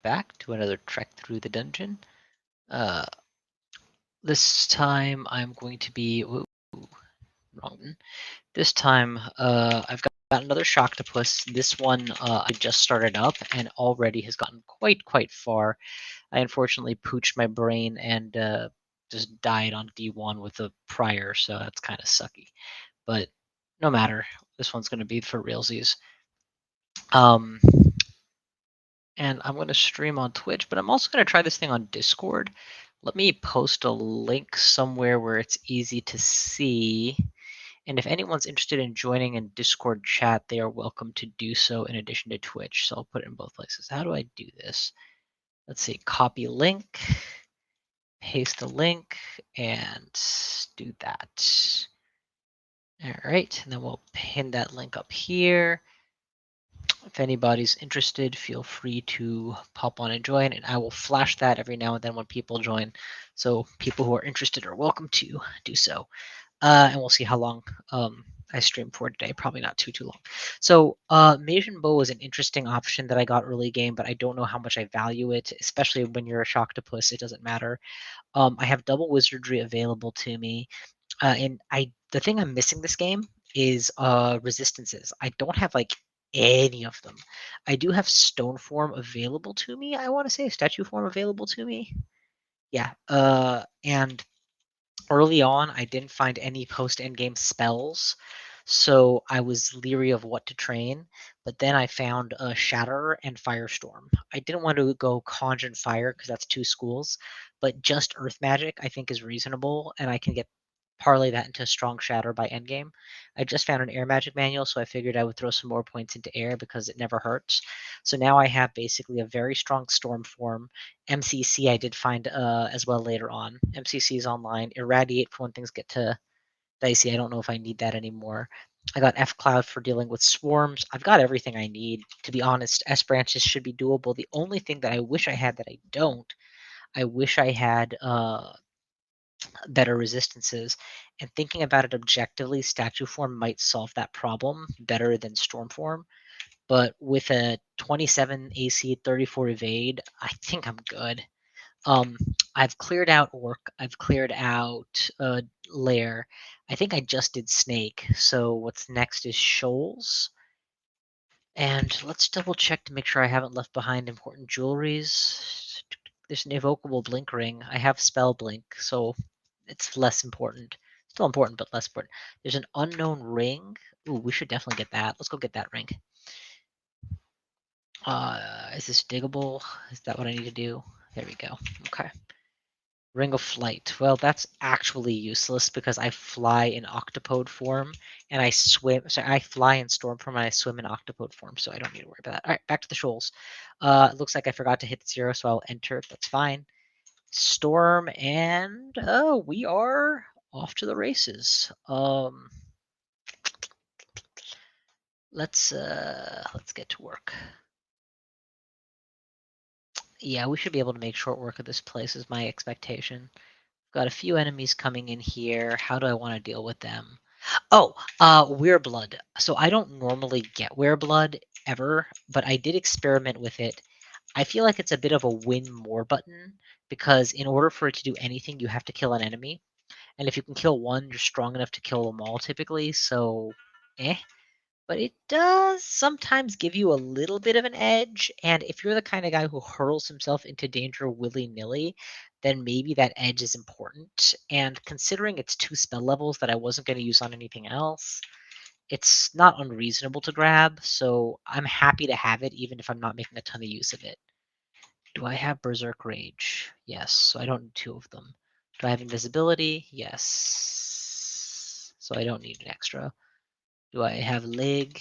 back to another trek through the dungeon. This time I'm going to be wrong one. This time I've got another Shocktopus. This one I just started up and already has gotten quite far. I unfortunately pooched my brain and just died on D1 with a prior, so that's kind of sucky. But no matter, this one's going to be for realsies. And I'm going to stream on Twitch, but I'm also going to try this thing on Discord. Let me post a link somewhere where it's easy to see. And if anyone's interested in joining in Discord chat, they are welcome to do so in addition to Twitch. So I'll put it in both places. How do I do this? Let's see, copy link, paste the link, and do that. All right, and then we'll pin that link up here. If anybody's interested, feel free to pop on and join, and I will flash that every now and then when people join. So people who are interested are welcome to do so. And we'll see how long I stream for today. Probably not too long. So Mage and Bow is an interesting option that I got early game, but I don't know how much I value it, especially when you're a Shocktopus. It doesn't matter. I have double wizardry available to me, and the thing I'm missing this game is resistances. I don't have like any of them. I do have stone form available to me. I want to say statue form available to me. Yeah. And early on, I didn't find any post endgame spells, so I was leery of what to train. But then I found a Shatter and Firestorm. I didn't want to go Conjure and Fire because that's 2 schools, but just Earth Magic I think is reasonable, and I can get parlay that into Strong Shatter by endgame. I just found an Air Magic manual, so I figured I would throw some more points into Air because it never hurts. So now I have basically a very strong Storm form. MCC I did find as well later on. MCC is online. Irradiate for when things get to dicey. I don't know if I need that anymore. I got F Cloud for dealing with swarms. I've got everything I need. To be honest, S branches should be doable. The only thing that I wish I had that I don't, I wish I had better resistances. And thinking about it objectively, statue form might solve that problem better than storm form. But with a 27 AC, 34 evade, I think I'm good. I've cleared out Orc. I've cleared out Lair. I think I just did Snake. So what's next is Shoals. And let's double check to make sure I haven't left behind important jewelries. There's an evocable blink ring. I have spell blink, so it's less important. Still important, but less important. There's an unknown ring. Ooh, we should definitely get that. Let's go get that ring. Is this diggable? Is that what I need to do? There we go. Okay. Ring of Flight. Well, that's actually useless because I fly in octopode form and I swim. Sorry, I fly in storm form and I swim in octopode form, so I don't need to worry about that. All right, back to the shoals. It looks like I forgot to hit 0, so I'll enter. That's fine. Storm and we are off to the races. Let's get to work. Yeah, we should be able to make short work of this place is my expectation. Got a few enemies coming in here. How do I want to deal with them? Oh, Wereblood. So I don't normally get Wereblood ever, but I did experiment with it. I feel like it's a bit of a win more button because in order for it to do anything, you have to kill an enemy. And if you can kill one, you're strong enough to kill them all typically. So, but it does sometimes give you a little bit of an edge. And if you're the kind of guy who hurls himself into danger willy-nilly, then maybe that edge is important. And considering it's 2 spell levels that I wasn't going to use on anything else, it's not unreasonable to grab. So I'm happy to have it, even if I'm not making a ton of use of it. Do I have Berserk Rage? Yes, so I don't need 2 of them. Do I have Invisibility? Yes. So I don't need an extra. Do I have Lig?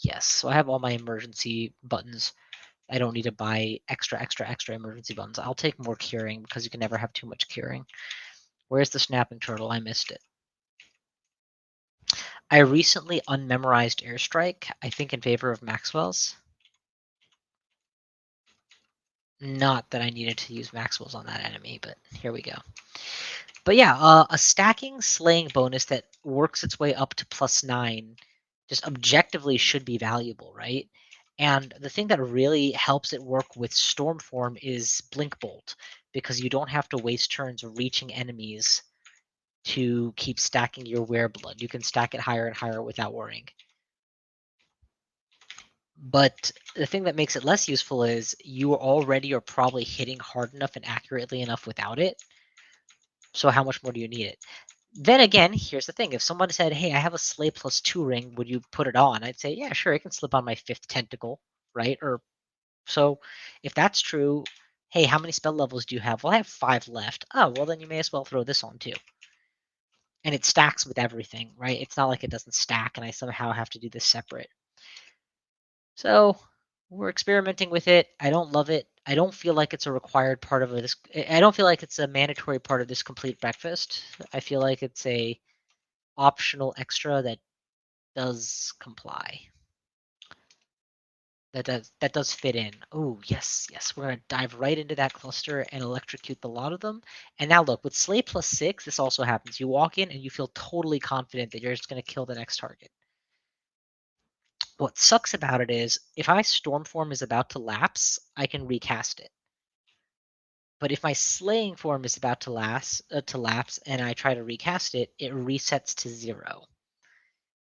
Yes. So I have all my emergency buttons. I don't need to buy extra emergency buttons. I'll take more curing because you can never have too much curing. Where's the snapping turtle? I missed it. I recently unmemorized Airstrike, I think in favor of Maxwell's. Not that I needed to use Maxwell's on that enemy, but here we go. But yeah, a stacking slaying bonus that works its way up to +9 just objectively should be valuable, right? And the thing that really helps it work with Stormform is Blink Bolt, because you don't have to waste turns reaching enemies to keep stacking your Wereblood. You can stack it higher and higher without worrying. But the thing that makes it less useful is you already are probably hitting hard enough and accurately enough without it. So how much more do you need it? Then again, here's the thing. If someone said, hey, I have a Slay +2 ring, would you put it on? I'd say, yeah, sure, it can slip on my 5th tentacle, right? Or so if that's true, hey, how many spell levels do you have? Well, I have 5 left. Oh, well, then you may as well throw this on too. And it stacks with everything, right? It's not like it doesn't stack and I somehow have to do this separate. So we're experimenting with it. I don't love it. I don't feel like it's a required part of this. I don't feel like it's a mandatory part of this complete breakfast. I feel like it's a optional extra that does comply. That does fit in. Oh yes, yes. We're gonna dive right into that cluster and electrocute the lot of them. And now look, with Slay +6, this also happens. You walk in and you feel totally confident that you're just gonna kill the next target. What sucks about it is if my Stormform is about to lapse, I can recast it. But if my Slaying form is about to lapse and I try to recast it, it resets to 0.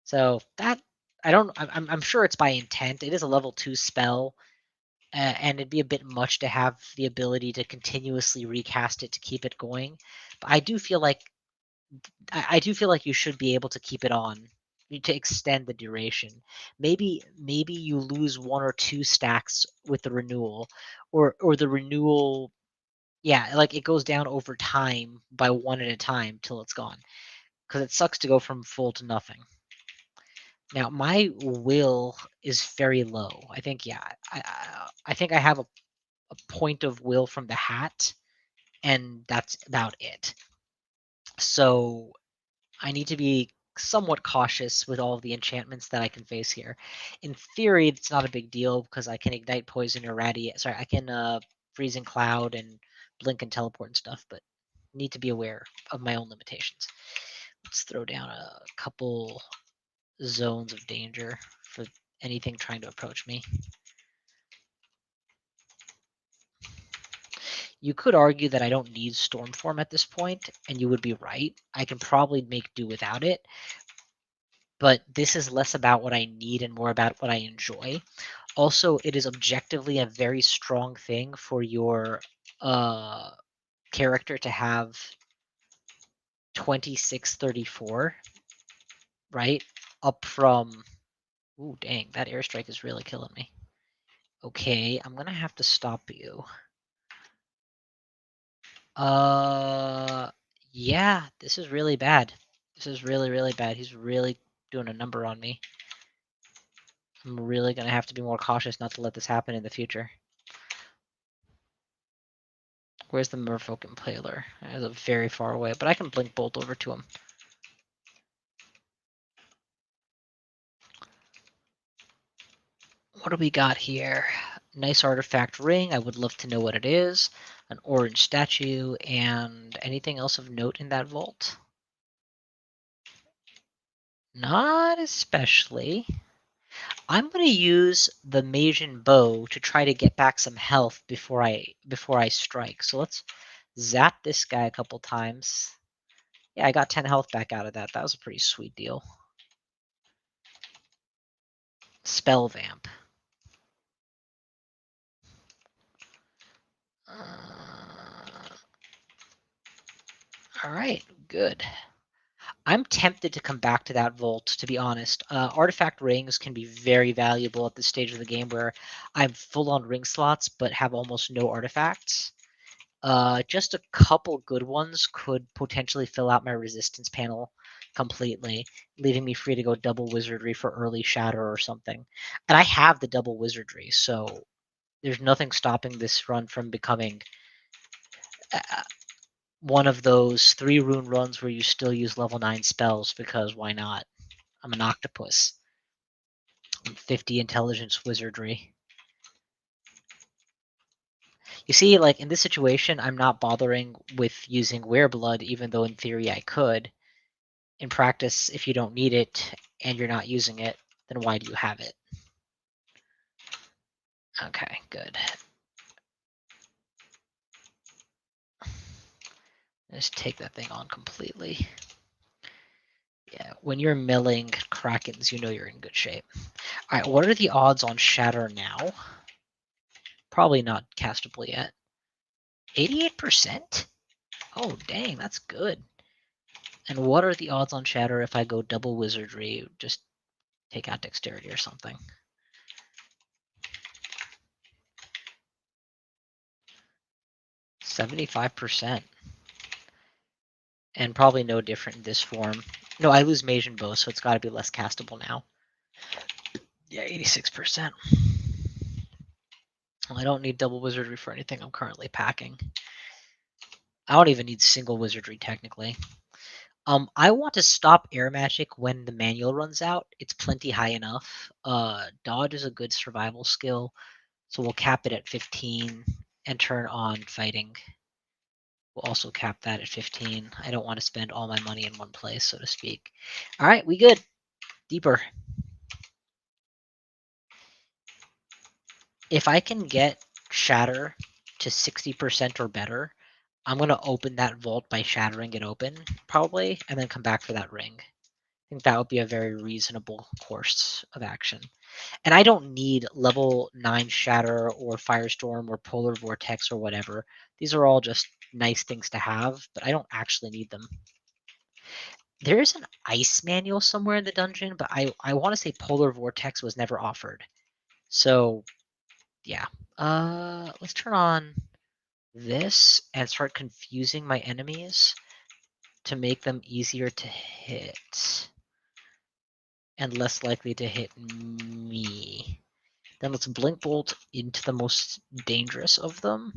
So that I'm sure it's by intent. It is a level 2 spell, and it'd be a bit much to have the ability to continuously recast it to keep it going. But I do feel like you should be able to keep it on to extend the duration. Maybe you lose 1 or 2 stacks with the renewal, or the renewal. Yeah, like it goes down over time by 1 at a time till it's gone. Because it sucks to go from full to nothing. Now my will is very low. I think I think I have a point of will from the hat, and that's about it. So I need to be somewhat cautious with all of the enchantments that I can face here. In theory, it's not a big deal because I can ignite poison or radiate. Sorry, I can freezing cloud and blink and teleport and stuff, but need to be aware of my own limitations. Let's throw down a couple zones of danger for anything trying to approach me. You could argue that I don't need Stormform at this point, and you would be right. I can probably make do without it, but this is less about what I need and more about what I enjoy. Also, it is objectively a very strong thing for your character to have 2634, right? Up from, ooh, dang, that airstrike is really killing me. Okay, I'm gonna have to stop you. Yeah, this is really bad. This is really, really bad. He's really doing a number on me. I'm really gonna have to be more cautious not to let this happen in the future. Where's the Merfolk Impaler? It's very far away, but I can Blink Bolt over to him. What do we got here? Nice artifact ring. I would love to know what it is. An orange statue, and anything else of note in that vault? Not especially. I'm gonna use the Magian bow to try to get back some health before I strike. So let's zap this guy a couple times. Yeah, I got 10 health back out of that. That was a pretty sweet deal. Spell Vamp. All right, good. I'm tempted to come back to that vault, to be honest. Artifact rings can be very valuable at this stage of the game where I'm full on ring slots but have almost no artifacts. Just a couple good ones could potentially fill out my resistance panel completely, leaving me free to go double wizardry for early shatter or something. And I have the double wizardry, so there's nothing stopping this run from becoming one of those 3 rune runs where you still use level 9 spells, because why not? I'm an octopus. I'm 50 intelligence wizardry. You see, like in this situation, I'm not bothering with using Wereblood, even though in theory I could. In practice, if you don't need it and you're not using it, then why do you have it? Okay, good. Just take that thing on completely. Yeah, when you're milling Krakens, you know you're in good shape. All right, what are the odds on Shatter now? Probably not castable yet. 88%? Oh, dang, that's good. And what are the odds on Shatter if I go double Wizardry, just take out Dexterity or something? 75%. And probably no different in this form. No, I lose Mage and Bow, so it's got to be less castable now. Yeah, 86%. Well, I don't need double Wizardry for anything I'm currently packing. I don't even need single Wizardry, technically. I want to stop Air Magic when the manual runs out. It's plenty high enough. Dodge is a good survival skill, so we'll cap it at 15 and turn on Fighting. We'll also cap that at 15. I don't want to spend all my money in one place, so to speak. All right, we good. Deeper. If I can get Shatter to 60% or better, I'm going to open that vault by shattering it open, probably, and then come back for that ring. I think that would be a very reasonable course of action. And I don't need level 9 Shatter or Firestorm or Polar Vortex or whatever. These are all just nice things to have, but I don't actually need them. There is an ice manual somewhere in the dungeon, but I want to say Polar Vortex was never offered. So, yeah. Let's turn on this and start confusing my enemies to make them easier to hit and less likely to hit me. Then let's Blink Bolt into the most dangerous of them.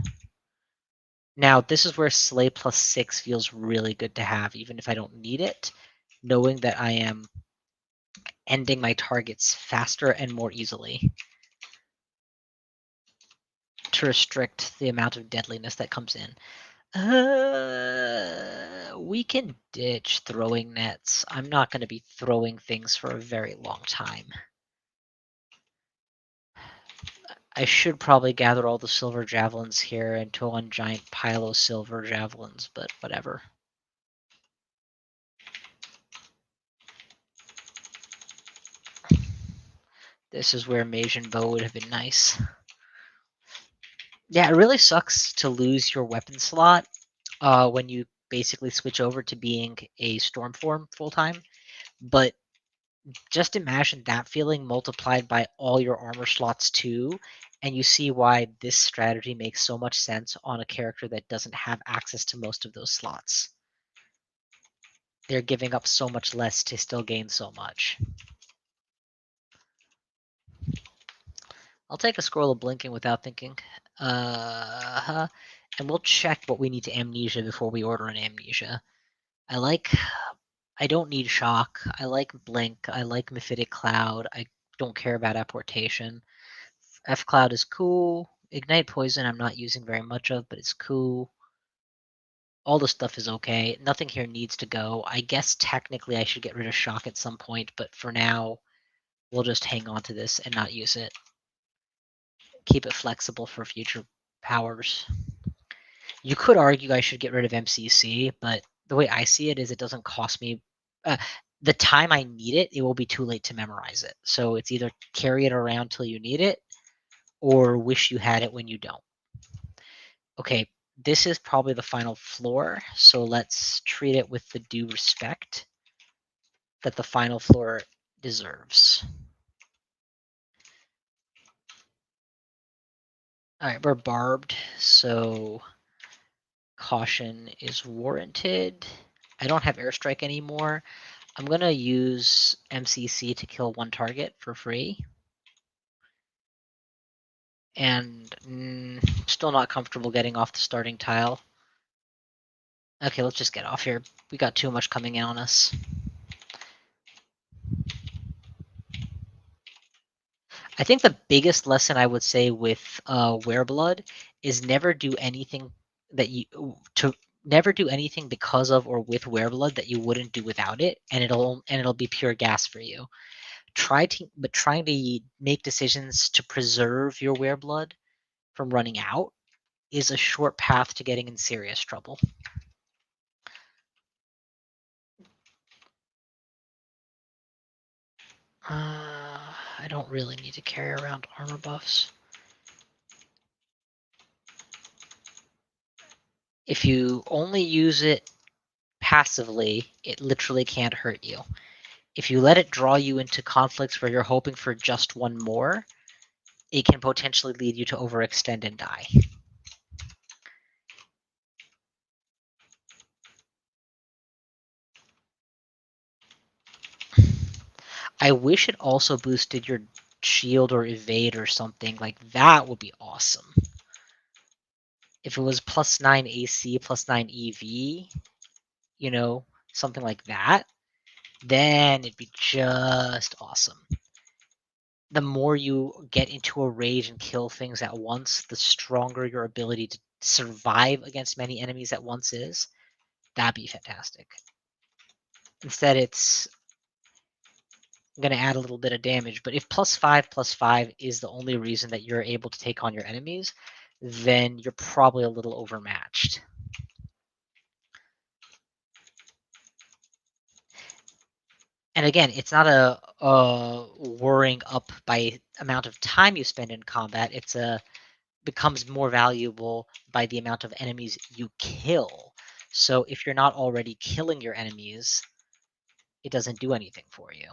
Now, this is where Slay plus 6 feels really good to have, even if I don't need it, knowing that I am ending my targets faster and more easily to restrict the amount of deadliness that comes in. We can ditch throwing nets. I'm not going to be throwing things for a very long time. I should probably gather all the silver javelins here into one giant pile of silver javelins, but whatever. This is where Mage and Bow would have been nice. Yeah, it really sucks to lose your weapon slot when you basically switch over to being a storm form full time. But just imagine that feeling multiplied by all your armor slots too, and you see why this strategy makes so much sense on a character that doesn't have access to most of those slots. They're giving up so much less to still gain so much. I'll take a scroll of blinking without thinking. And we'll check what we need to amnesia before we order an amnesia. I don't need shock. I like blink. I like Mephitic Cloud. I don't care about apportation. F Cloud is cool. Ignite Poison I'm not using very much of, but it's cool. All the stuff is okay. Nothing here needs to go. I guess technically I should get rid of shock at some point, but for now, we'll just hang on to this and not use it. Keep it flexible for future powers. You could argue I should get rid of MCC, but the way I see it is it doesn't cost me. The time I need it, it will be too late to memorize it. So it's either carry it around till you need it, or wish you had it when you don't. Okay, this is probably the final floor, so let's treat it with the due respect that the final floor deserves. All right, we're barbed, so caution is warranted. I don't have airstrike anymore. I'm gonna use MCC to kill one target for free. And still not comfortable getting off the starting tile. Okay, let's just get off here. We got too much coming in on us. I think the biggest lesson I would say with Wereblood is never do anything never do anything because of or with Wereblood that you wouldn't do without it, and it'll be pure gas for you. trying to make decisions to preserve your wereblood from running out is a short path to getting in serious trouble. I don't really need to carry around armor buffs. If you only use it passively, it literally can't hurt you. If you let it draw you into conflicts where you're hoping for just one more, it can potentially lead you to overextend and die. I wish it also boosted your shield or evade or something. Like, that would be awesome. If it was +9 AC, +9 EV, you know, something like that, then it'd be just awesome. The more you get into a rage and kill things at once, the stronger your ability to survive against many enemies at once is. That'd be fantastic. Instead, it's going to add a little bit of damage, but if +5/+5 is the only reason that you're able to take on your enemies, then you're probably a little overmatched. And again, it's not a worrying up by amount of time you spend in combat. It's becomes more valuable by the amount of enemies you kill. So if you're not already killing your enemies, it doesn't do anything for you.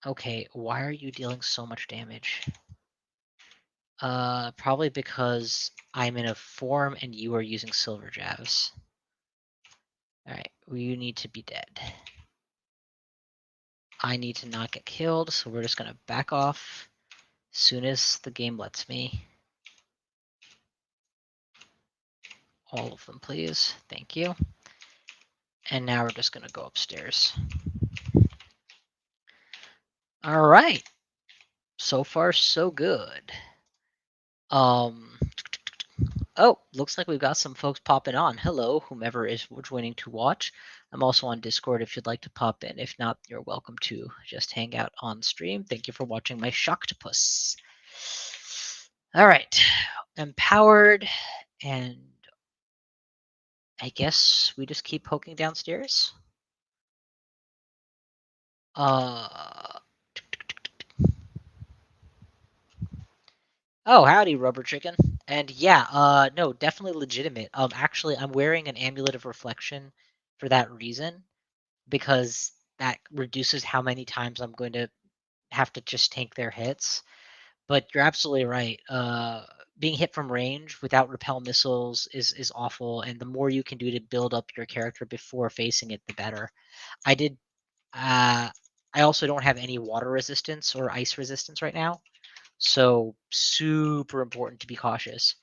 Okay, why are you dealing so much damage? Probably because I'm in a form and you are using silver jabs. Alright, you need to be dead. I need to not get killed, so we're just gonna back off as soon as the game lets me. All of them, please. Thank you. And now we're just gonna go upstairs. Alright. So far, so good. Oh, looks like we've got some folks popping on. Hello, whomever is joining to watch. I'm also on Discord if you'd like to pop in. If not, you're welcome to just hang out on stream. Thank you for watching my Shocktopus. All right, empowered, and I guess we just keep poking downstairs. Oh, howdy, Rubber Chicken. And yeah, no, definitely legitimate. Actually, I'm wearing an Amulet of Reflection for that reason, because that reduces how many times I'm going to have to just tank their hits. But you're absolutely right. Being hit from range without repel missiles is awful, and the more you can do to build up your character before facing it, the better. I did. I also don't have any water resistance or ice resistance right now, so super important to be cautious.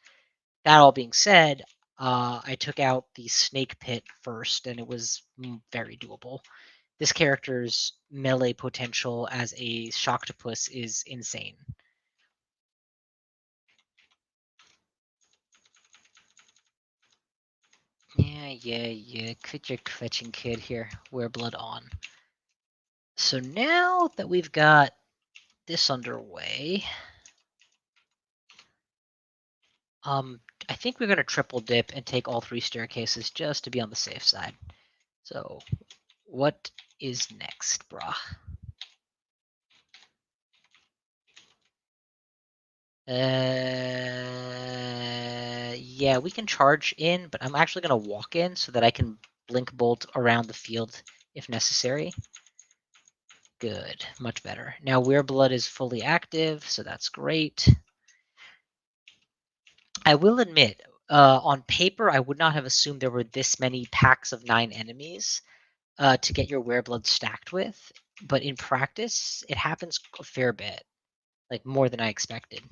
That all being said, I took out the snake pit first, and it was very doable. This character's melee potential as a Shocktopus is insane. Yeah. Quit your fetching, kid here. Wear blood on. So now that we've got this underway, I think we're gonna triple dip and take all 3 staircases just to be on the safe side. So, what is next, brah? Yeah, we can charge in, but I'm actually gonna walk in so that I can blink bolt around the field if necessary. Good, much better. Now Wereblood is fully active, so that's great. I will admit, on paper, I would not have assumed there were this many packs of 9 enemies to get your Wereblood stacked with, but in practice, it happens a fair bit, like more than I expected.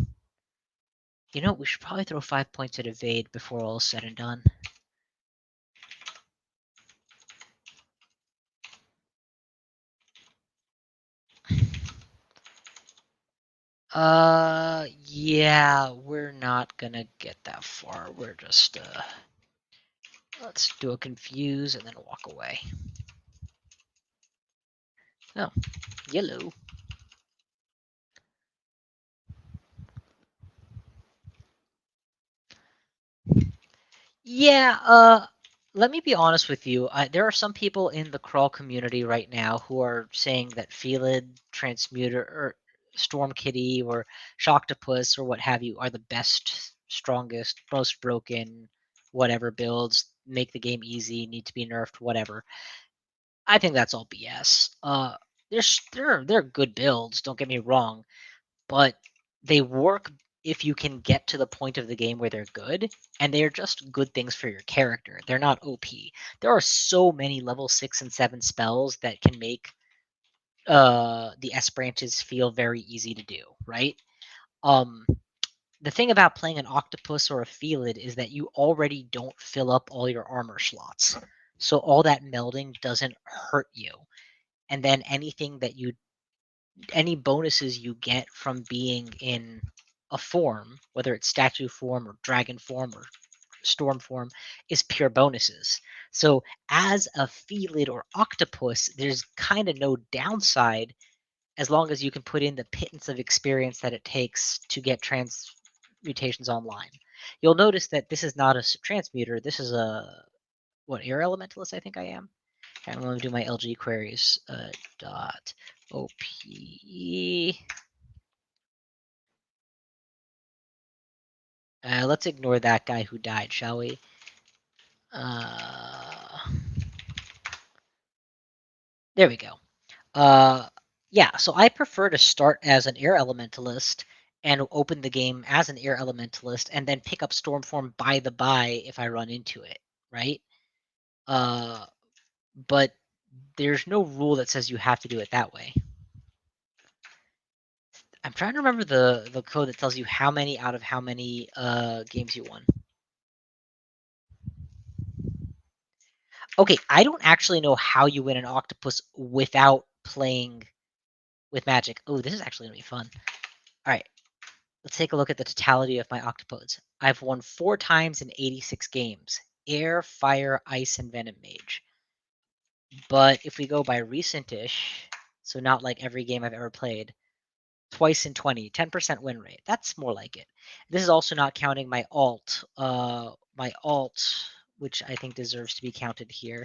You know, we should probably throw 5 points at evade before all is said and done. Yeah, we're not gonna get that far. We're just, let's do a confuse and then walk away. No, yellow. Yeah, let me be honest with you. There are some people in the crawl community right now who are saying that Felid, Transmuter, or Storm Kitty, or Shocktopus, or what have you, are the best, strongest, most broken, whatever builds, make the game easy, need to be nerfed, whatever. I think that's all BS. They're good builds, don't get me wrong, but they work if you can get to the point of the game where they're good, and they're just good things for your character. They're not OP. There are so many level 6 and 7 spells that can make the S branches feel very easy to do, right? Um the thing about playing an octopus or a felid is that you already don't fill up all your armor slots. So all that melding doesn't hurt you. And then any bonuses you get from being in a form, whether it's statue form or dragon form or storm form, is pure bonuses. So as a felid or octopus, there's kind of no downside as long as you can put in the pittance of experience that it takes to get transmutations online. You'll notice that this is not a transmuter. This is a air elementalist. I think I am. I'm going to do my LG queries. Dot OPE. Let's ignore that guy who died, shall we? There we go. Yeah, so I prefer to start as an air elementalist and open the game as an air elementalist and then pick up Stormform by the by if I run into it, right? But there's no rule that says you have to do it that way. I'm trying to remember the code that tells you how many out of how many games you won. Okay, I don't actually know how you win an octopus without playing with magic. Oh, this is actually gonna be fun. All right, let's take a look at the totality of my octopodes. I've won 4 times in 86 games. Air, fire, ice, and venom mage. But if we go by recent-ish, so not like every game I've ever played, twice in 20, 10% win rate. That's more like it. This is also not counting my alt, which I think deserves to be counted here.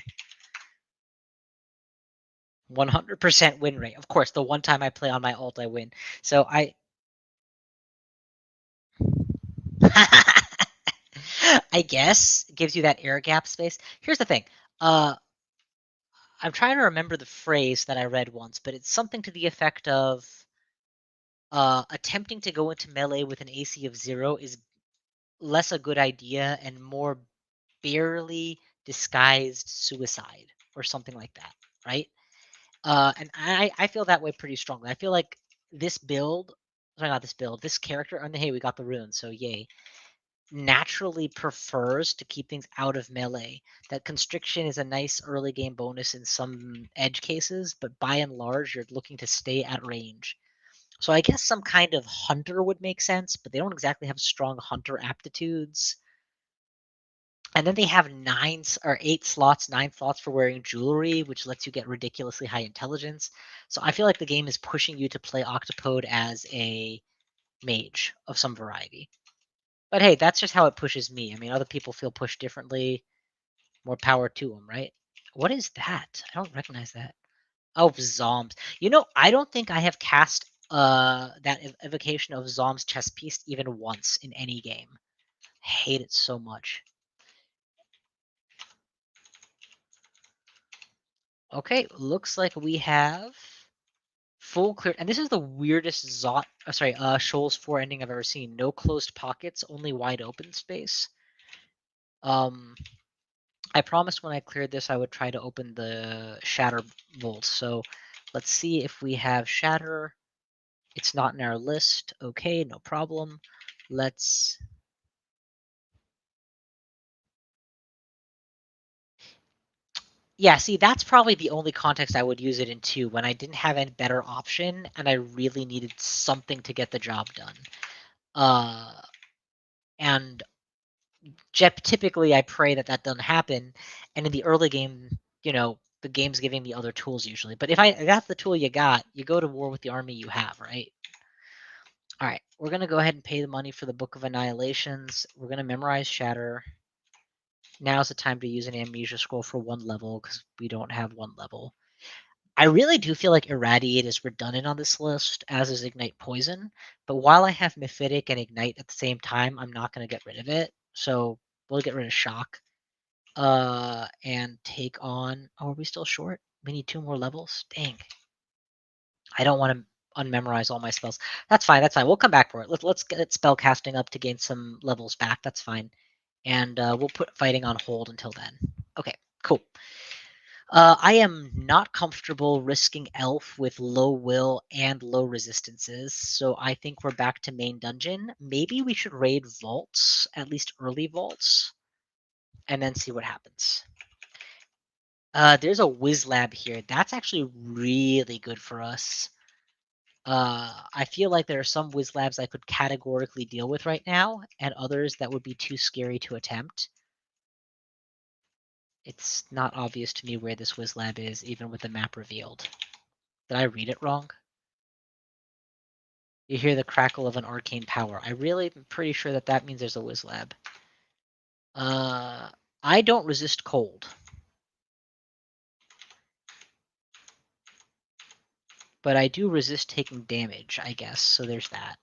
100% win rate. Of course, the one time I play on my alt, I win. So I guess it gives you that air gap space. Here's the thing. I'm trying to remember the phrase that I read once, but it's something to the effect of attempting to go into melee with an AC of 0 is less a good idea and more barely disguised suicide or something like that, right? And I feel that way pretty strongly. I feel like this build, sorry, not this build, this character, and hey, we got the rune, so yay, naturally prefers to keep things out of melee. That constriction is a nice early game bonus in some edge cases, but by and large, you're looking to stay at range. So I guess some kind of hunter would make sense, but they don't exactly have strong hunter aptitudes. And then they have 9 slots for wearing jewelry, which lets you get ridiculously high intelligence. So I feel like the game is pushing you to play Octopode as a mage of some variety. But hey, that's just how it pushes me. I mean, other people feel pushed differently. More power to them, right? What is that? I don't recognize that. Oh, Zoms. You know, I don't think I have cast that evocation of Zom's chest piece even once in any game. I hate it so much. Okay, looks like we have full clear, and this is the weirdest Shoals 4 ending I've ever seen. No closed pockets, only wide open space. I promised when I cleared this I would try to open the Shatter Vault. So let's see if we have Shatter. It's not in our list. Okay, no problem. Let's. Yeah, see, that's probably the only context I would use it in too, when I didn't have a better option and I really needed something to get the job done. And typically I pray that doesn't happen. And in the early game, you know, the game's giving me other tools usually. But if that's the tool you got, you go to war with the army you have, right? All right, we're gonna go ahead and pay the money for the Book of Annihilations. We're gonna memorize Shatter. Now's the time to use an Amnesia Scroll for 1 level because we don't have 1 level. I really do feel like Irradiate is redundant on this list, as is Ignite Poison. But while I have Mephitic and Ignite at the same time, I'm not going to get rid of it. So we'll get rid of Shock. And take on... Oh, are we still short? We need 2 more levels? Dang. I don't want to unmemorize all my spells. That's fine, that's fine. We'll come back for it. Let's get spell casting up to gain some levels back. That's fine. And we'll put fighting on hold until then. Okay, cool. I am not comfortable risking elf with low will and low resistances, so I think we're back to main dungeon. Maybe we should raid vaults, at least early vaults, and then see what happens. There's a whiz lab here. That's actually really good for us. I feel like there are some whiz labs I could categorically deal with right now, and others that would be too scary to attempt. It's not obvious to me where this whiz lab is, even with the map revealed. Did I read it wrong? You hear the crackle of an arcane power. I really am pretty sure that that means there's a whiz lab. I don't resist cold. But I do resist taking damage, I guess, so there's that.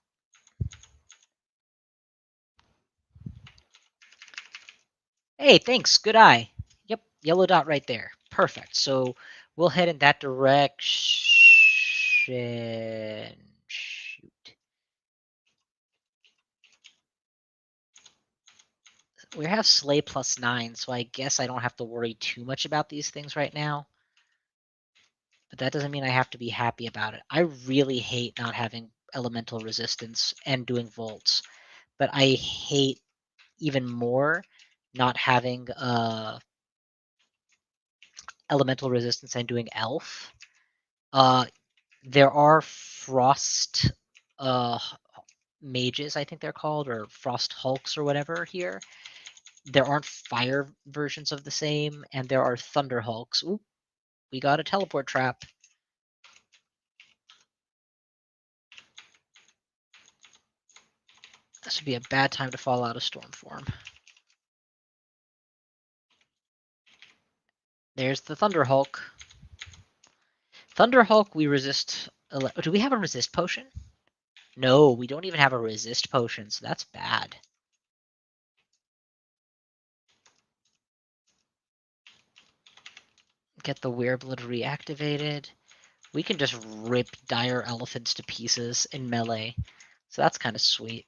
Hey, thanks, good eye. Yep, yellow dot right there. Perfect. So we'll head in that direction. Shoot. We have Slay +9, so I guess I don't have to worry too much about these things right now. But that doesn't mean I have to be happy about it. I really hate not having elemental resistance and doing volts, but I hate even more not having elemental resistance and doing elf. There are frost mages, I think they're called, or frost hulks or whatever here. There aren't fire versions of the same, and there are thunder hulks. Ooh, we got a teleport trap. This would be a bad time to fall out of storm form. There's the Thunder Hulk. Thunder Hulk, we resist... Do we have a resist potion? No, we don't even have a resist potion, so that's bad. Get the Wereblood reactivated. We can just rip dire elephants to pieces in melee, so that's kind of sweet.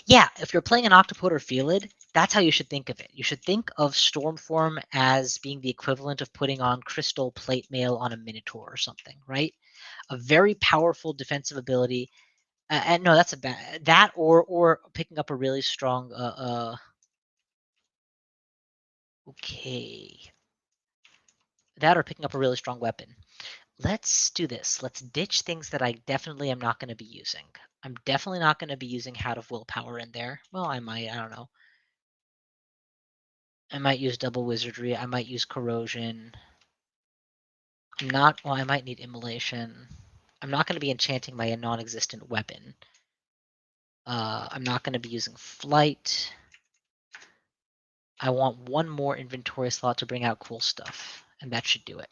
Yeah, if you're playing an Octopod or Felid, that's how you should think of it. You should think of Stormform as being the equivalent of putting on Crystal Plate Mail on a Minotaur or something, right? A very powerful defensive ability. And no, that's a bad... That or picking up a really strong... Okay. That or picking up a really strong weapon. Let's do this. Let's ditch things that I definitely am not going to be using. I'm definitely not going to be using Hat of Willpower in there. Well, I might. I don't know. I might use Double Wizardry. I might use Corrosion. I'm not... Well, I might need Immolation. I'm not going to be enchanting my non-existent weapon. I'm not going to be using Flight. I want 1 more inventory slot to bring out cool stuff, and that should do it.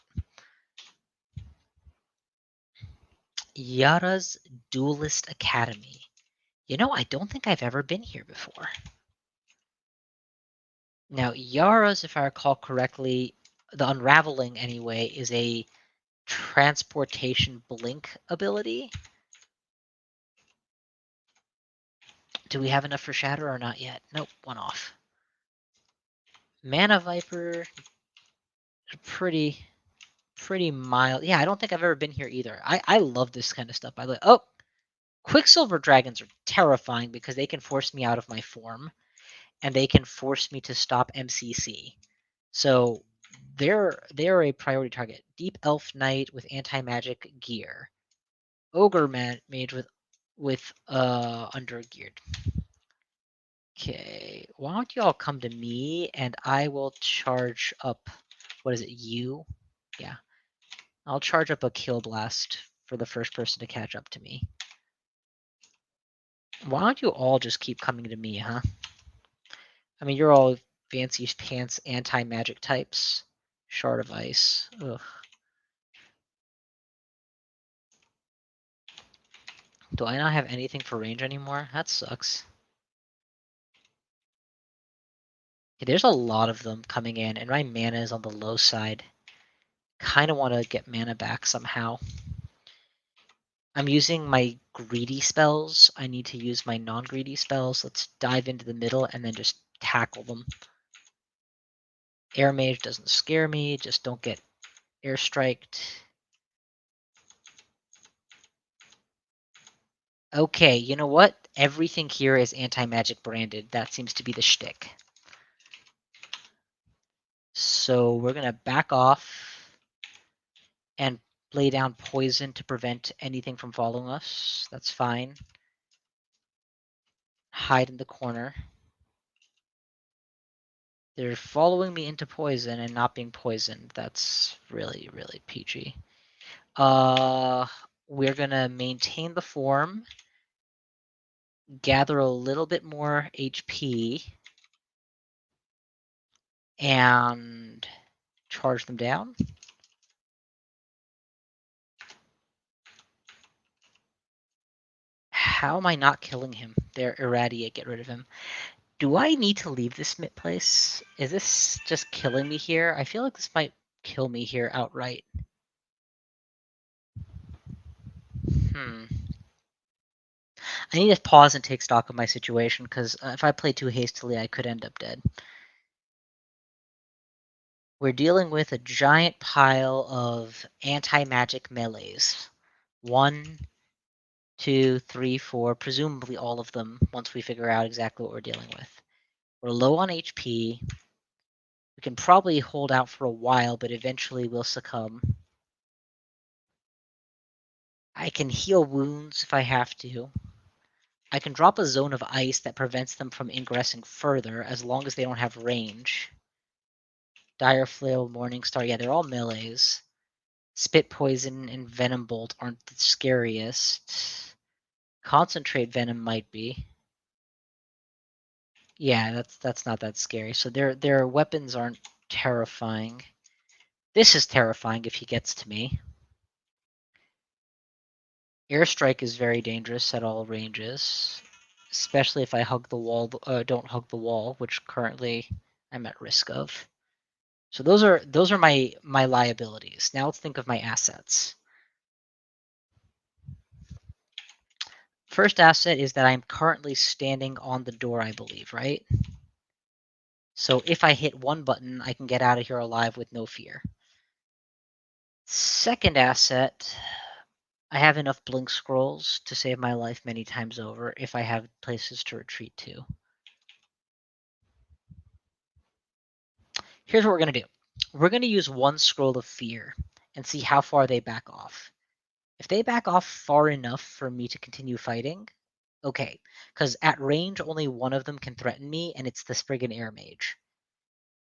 Yara's Duelist Academy. You know, I don't think I've ever been here before. Now, Yara's, if I recall correctly, the Unraveling anyway, is a transportation blink ability. Do we have enough for Shatter or not yet? Nope, 1 off. Mana Viper, pretty mild. Yeah, I don't think I've ever been here either. I love this kind of stuff. Oh, Quicksilver Dragons are terrifying because they can force me out of my form, and they can force me to stop MCC. So they're a priority target. Deep Elf Knight with anti-magic gear. Ogre Mage with undergeared. Okay, why don't you all come to me and I will charge up, what is it, you? Yeah. I'll charge up a Kill Blast for the first person to catch up to me. Why don't you all just keep coming to me, huh? I mean, you're all fancy pants anti-magic types. Shard of Ice. Ugh. Do I not have anything for range anymore? That sucks. Okay, there's a lot of them coming in, and my mana is on the low side. Kind of want to get mana back somehow. I'm using my greedy spells. I need to use my non-greedy spells. Let's dive into the middle and then just tackle them. Air Mage doesn't scare me. Just don't get airstriked. Okay, you know what? Everything here is anti-magic branded. That seems to be the shtick. So we're going to back off and lay down poison to prevent anything from following us. That's fine. Hide in the corner. They're following me into poison and not being poisoned. That's really, really peachy. We're going to maintain the form, gather a little bit more HP, and charge them down. How am I not killing him? They're irradiate, get rid of him. Do I need to leave this place? Is this just killing me here? I feel like this might kill me here outright. I need to pause and take stock of my situation, because if I play too hastily, I could end up dead. We're dealing with a giant pile of anti-magic melees. 1, 2, 3, 4, presumably all of them, once we figure out exactly what we're dealing with. We're low on HP. We can probably hold out for a while, but eventually we'll succumb. I can heal wounds if I have to. I can drop a zone of ice that prevents them from ingressing further, as long as they don't have range. Dire Flail, Morningstar, yeah, they're all melees. Spit Poison and Venom Bolt aren't the scariest. Concentrate Venom might be. Yeah, that's not that scary. So their weapons aren't terrifying. This is terrifying if he gets to me. Airstrike is very dangerous at all ranges, especially if I hug the wall. Don't hug the wall, which currently I'm at risk of. So those are my liabilities. Now let's think of my assets. First asset is that I'm currently standing on the door, I believe, right? So if I hit one button, I can get out of here alive with no fear. Second asset, I have enough blink scrolls to save my life many times over if I have places to retreat to. Here's what we're going to do. We're going to use one scroll of fear and see how far they back off. If they back off far enough for me to continue fighting, okay. Because at range, only one of them can threaten me, and it's the Spriggan Air Mage.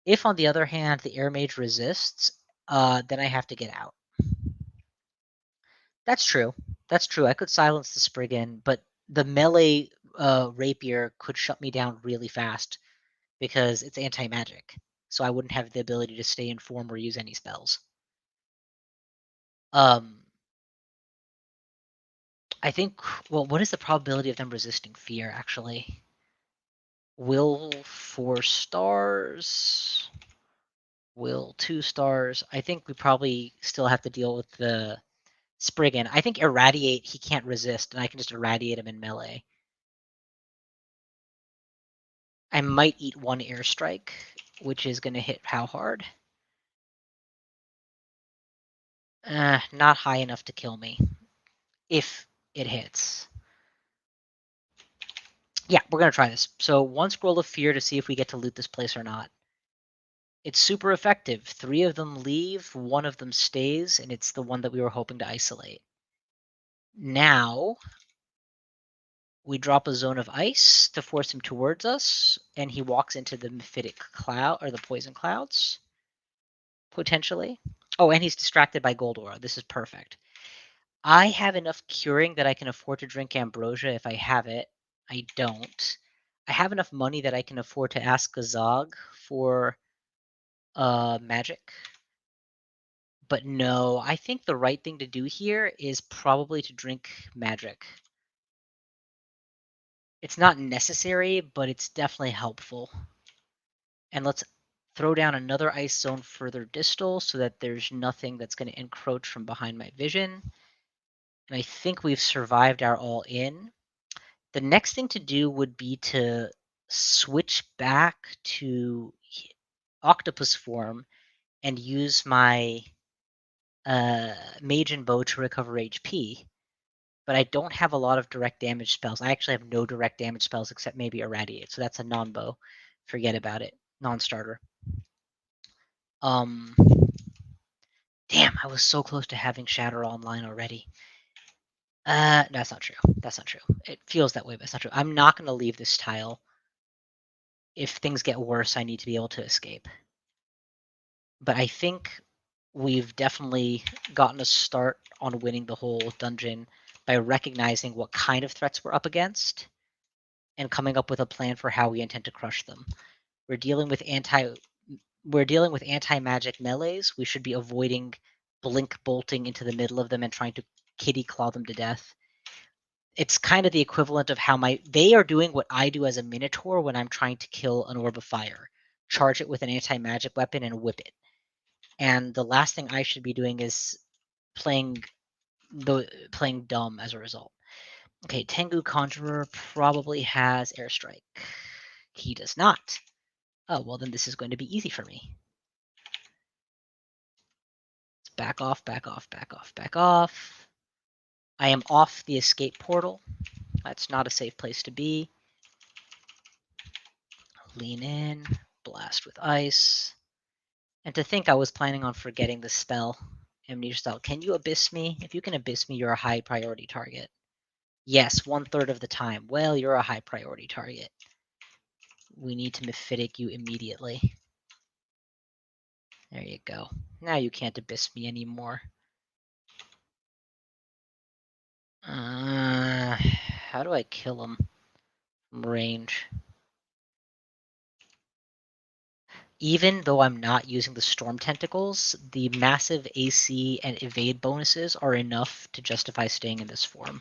If, on the other hand, the Air Mage resists, then I have to get out. That's true. That's true. I could silence the Spriggan, but the melee rapier could shut me down really fast because it's anti-magic. So I wouldn't have the ability to stay in form or use any spells. I think, well, what is the probability of them resisting fear, actually? Will 4 stars? Will 2 stars? I think we probably still have to deal with the Spriggan. I think Irradiate, he can't resist, and I can just Irradiate him in melee. I might eat one airstrike, which is going to hit how hard? Not high enough to kill me, if it hits. Yeah, we're going to try this. So one scroll of fear to see if we get to loot this place or not. It's super effective. 3 of them leave, 1 of them stays, and it's the one that we were hoping to isolate. Now, we drop a zone of ice to force him towards us, and he walks into the Mephitic cloud, or the poison clouds, potentially. Oh, and he's distracted by Gold Aura. This is perfect. I have enough curing that I can afford to drink Ambrosia if I have it. I don't. I have enough money that I can afford to ask Gazog for magic. But no, I think the right thing to do here is probably to drink magic. It's not necessary, but it's definitely helpful. And let's throw down another ice zone further distal so that there's nothing that's going to encroach from behind my vision. And I think we've survived our all-in. The next thing to do would be to switch back to octopus form and use my mage and bow to recover HP. But I don't have a lot of direct damage spells. I actually have no direct damage spells except maybe Irradiate, so that's a non-bow. Forget about it. Non-starter. Damn, I was so close to having Shatter online already. That's not true. That's not true. It feels that way, but it's not true. I'm not going to leave this tile. If things get worse, I need to be able to escape. But I think we've definitely gotten a start on winning the whole dungeon by recognizing what kind of threats we're up against and coming up with a plan for how we intend to crush them. We're dealing with anti-magic melees. We should be avoiding blink bolting into the middle of them and trying to kitty claw them to death. It's kind of the equivalent of how they are doing what I do as a Minotaur when I'm trying to kill an orb of fire. Charge it with an anti-magic weapon and whip it. And the last thing I should be doing is playing dumb as a result. Okay, Tengu Conjurer probably has Airstrike. He does not. Oh, well then this is going to be easy for me. Let's back off, back off, back off, back off. I am off the escape portal. That's not a safe place to be. Lean in, blast with ice. And to think I was planning on forgetting the spell. Amnesia style. Can you abyss me? If you can abyss me, you're a high priority target. Yes, 1/3 of the time. Well, you're a high priority target. We need to Mephitic you immediately. There you go. Now you can't abyss me anymore. How do I kill him? Range. Even though I'm not using the Storm Tentacles, the massive AC and evade bonuses are enough to justify staying in this form.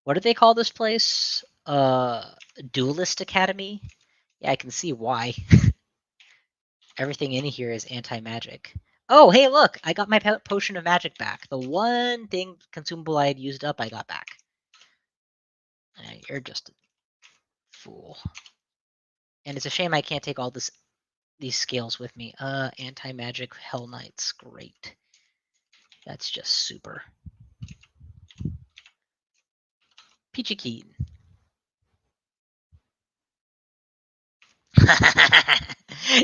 What do they call this place? Duelist Academy? Yeah, I can see why. Everything in here is anti-magic. Oh, hey, look! I got my potion of magic back. The one thing consumable I had used up, I got back. You're just a fool. And it's a shame I can't take all these scales with me. Anti-magic Hell Knights, great. That's just super. Peachy Keen.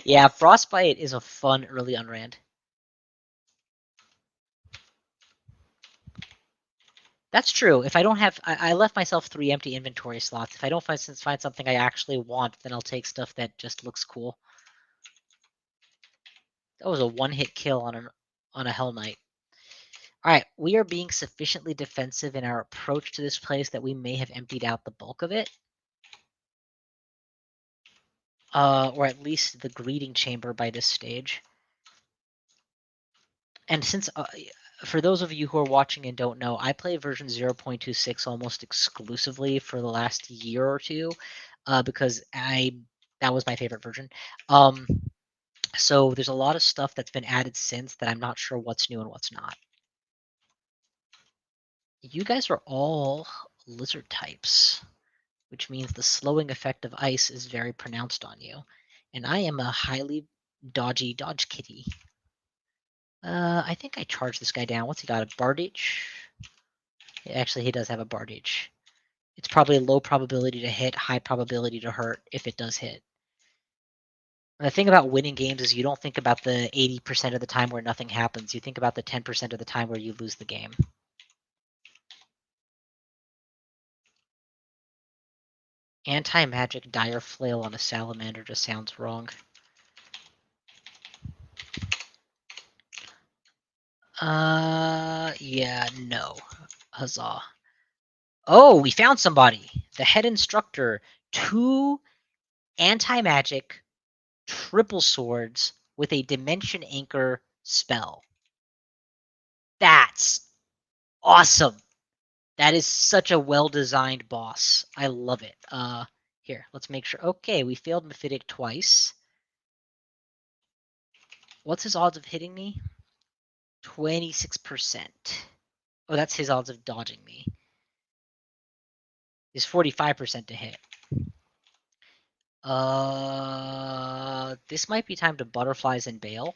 Yeah, Frostbite is a fun early unrand. That's true. If I don't have, I left myself 3 empty inventory slots. If I don't find something I actually want, then I'll take stuff that just looks cool. That was a one-hit kill on a Hell Knight. All right, we are being sufficiently defensive in our approach to this place that we may have emptied out the bulk of it. Or at least the greeting chamber by this stage. And since, for those of you who are watching and don't know, I play version 0.26 almost exclusively for the last year or two, because that was my favorite version. So there's a lot of stuff that's been added since that I'm not sure what's new and what's not. You guys are all lizard types, which means the slowing effect of ice is very pronounced on you. And I am a highly dodgy dodge kitty. I think I charged this guy down. What's he got? A Bardage? Actually, he does have a Bardage. It's probably a low probability to hit, high probability to hurt if it does hit. And the thing about winning games is you don't think about the 80% of the time where nothing happens. You think about the 10% of the time where you lose the game. Anti-magic dire flail on a salamander just sounds wrong. Yeah, no. Huzzah. Oh, we found somebody. The head instructor. 2 anti-magic triple swords with a dimension anchor spell. That's awesome. That is such a well-designed boss. I love it. Here, let's make sure. Okay, we failed Mephitic twice. What's his odds of hitting me? 26%. Oh, that's his odds of dodging me. Is 45% to hit. This might be time to butterflies and bail.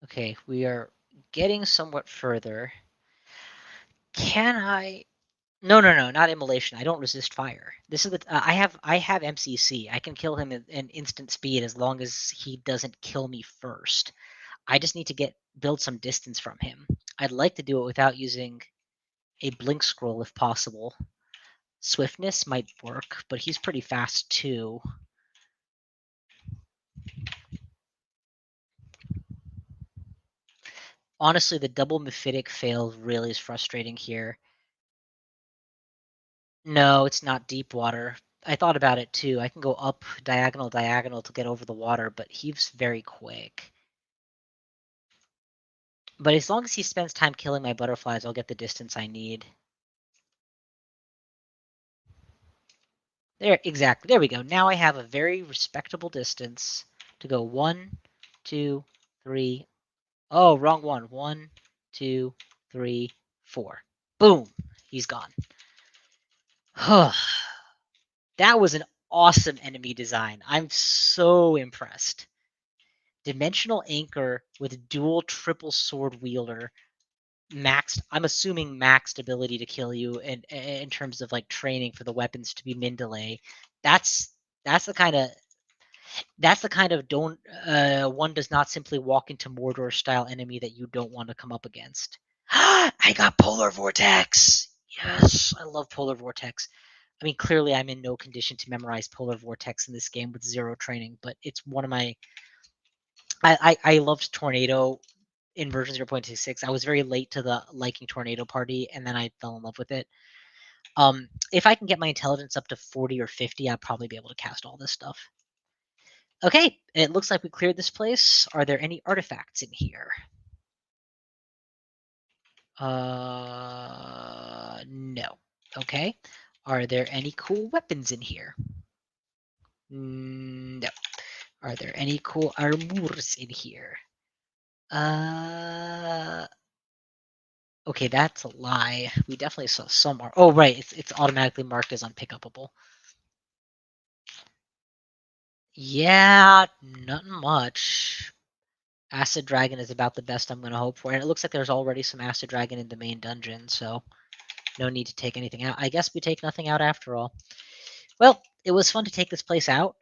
Okay, we are getting somewhat further. Can I? No, not immolation. I don't resist fire. This is the I have MCC. I can kill him in instant speed as long as he doesn't kill me first. I just need to build some distance from him. I'd like to do it without using a blink scroll if possible. Swiftness might work, but he's pretty fast too. Honestly, the double Mephitic fail really is frustrating here. No, it's not deep water. I thought about it too. I can go up diagonal to get over the water, but he's very quick. But as long as he spends time killing my butterflies, I'll get the distance I need. There, exactly. There we go. Now I have a very respectable distance to go 1, 2, 3. Oh, wrong one. 1, 2, 3, 4. Boom. He's gone. That was an awesome enemy design. I'm so impressed. Dimensional Anchor with dual triple sword wielder. Maxed, I'm assuming maxed ability to kill you in terms of like training for the weapons to be min delay. That's that's the kind of don't one does not simply walk into Mordor style enemy that you don't want to come up against. I got Polar Vortex. Yes, I love Polar Vortex. I mean, clearly I'm in no condition to memorize Polar Vortex in this game with 0 training, but it's one of my. I loved Tornado in version 0.26. I was very late to the liking Tornado party, and then I fell in love with it. If I can get my intelligence up to 40 or 50, I'll probably be able to cast all this stuff. Okay, it looks like we cleared this place. Are there any artifacts in here? No. Okay. Are there any cool weapons in here? No. Are there any cool armors in here? Okay, that's a lie. We definitely saw some art. Oh, right. It's automatically marked as unpickupable. Yeah, nothing much. Acid Dragon is about the best I'm going to hope for. And it looks like there's already some Acid Dragon in the main dungeon, so no need to take anything out. I guess we take nothing out after all. Well, it was fun to take this place out.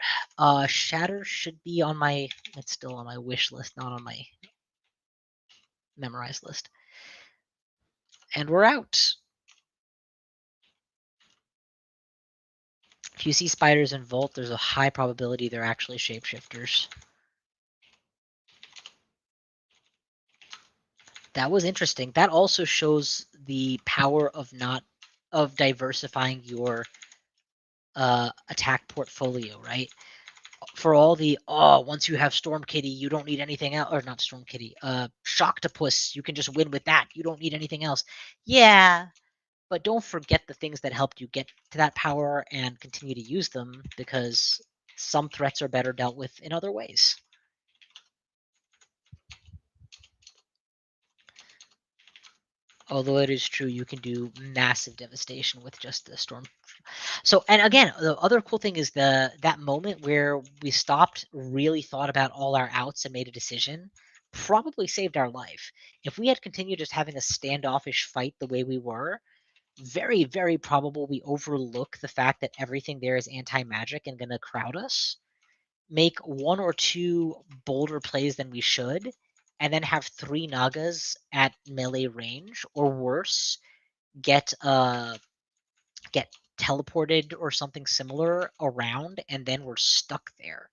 Shatter should be on my... It's still on my wish list, not on my memorized list. And we're out. If you see spiders in Vault, there's a high probability they're actually shapeshifters. That was interesting. That also shows the power of diversifying your attack portfolio, right? For all the once you have Storm Kitty, you don't need anything else, or not Storm Kitty, Shocktopus, you can just win with that. You don't need anything else. Yeah, but don't forget the things that helped you get to that power and continue to use them, because some threats are better dealt with in other ways. Although it is true you can do massive devastation with just the storm. So, and again, the other cool thing is that moment where we stopped, really thought about all our outs and made a decision, probably saved our life. If we had continued just having a standoffish fight the way we were, very, very probable we overlook the fact that everything there is anti-magic and going to crowd us. make 1 or 2 bolder plays than we should, and then have 3 Nagas at melee range, or worse, get get teleported or something similar around, and then we're stuck there.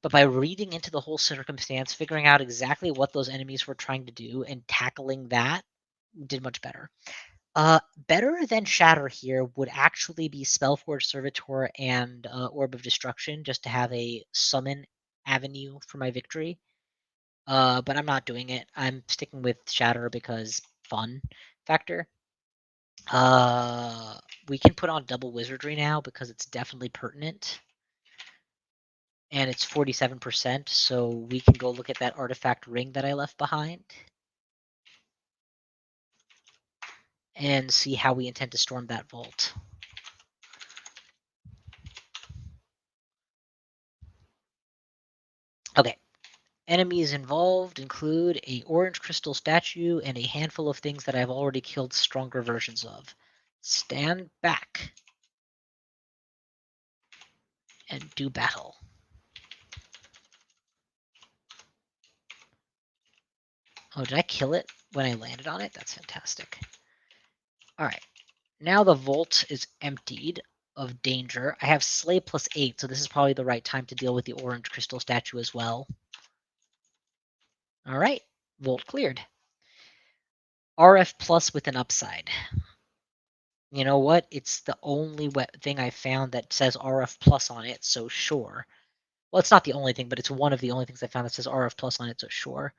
But by reading into the whole circumstance, figuring out exactly what those enemies were trying to do, and tackling that, did much better. Better than Shatter here would actually be Spellforge Servitor and Orb of Destruction, just to have a summon avenue for my victory. But I'm not doing it. I'm sticking with Shatter because fun factor. We can put on double wizardry now because it's definitely pertinent. And it's 47%, so we can go look at that artifact ring that I left behind. And see how we intend to storm that vault. Okay. Enemies involved include a orange crystal statue and a handful of things that I've already killed stronger versions of. Stand back and do battle. Oh, did I kill it when I landed on it? That's fantastic. All right. Now the vault is emptied of danger. I have Slay +8, so this is probably the right time to deal with the orange crystal statue as well. All right. Vault cleared. RF plus with an upside. You know what? It's the only thing I found that says RF plus on it, so sure. Well, it's not the only thing, but it's one of the only things I found that says RF plus on it, so sure.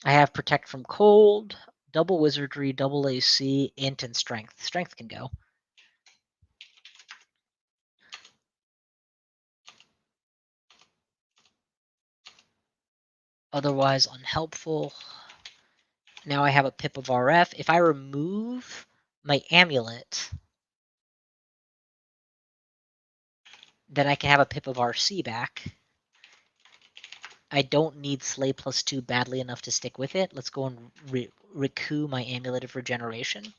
I have Protect from Cold, double Wizardry, double AC, Int, and Strength. Strength can go. Otherwise unhelpful. Now I have a pip of RF. If I remove my amulet, then I can have a pip of RC back. I don't need Slay +2 badly enough to stick with it. Let's go and recoup my amulet of regeneration.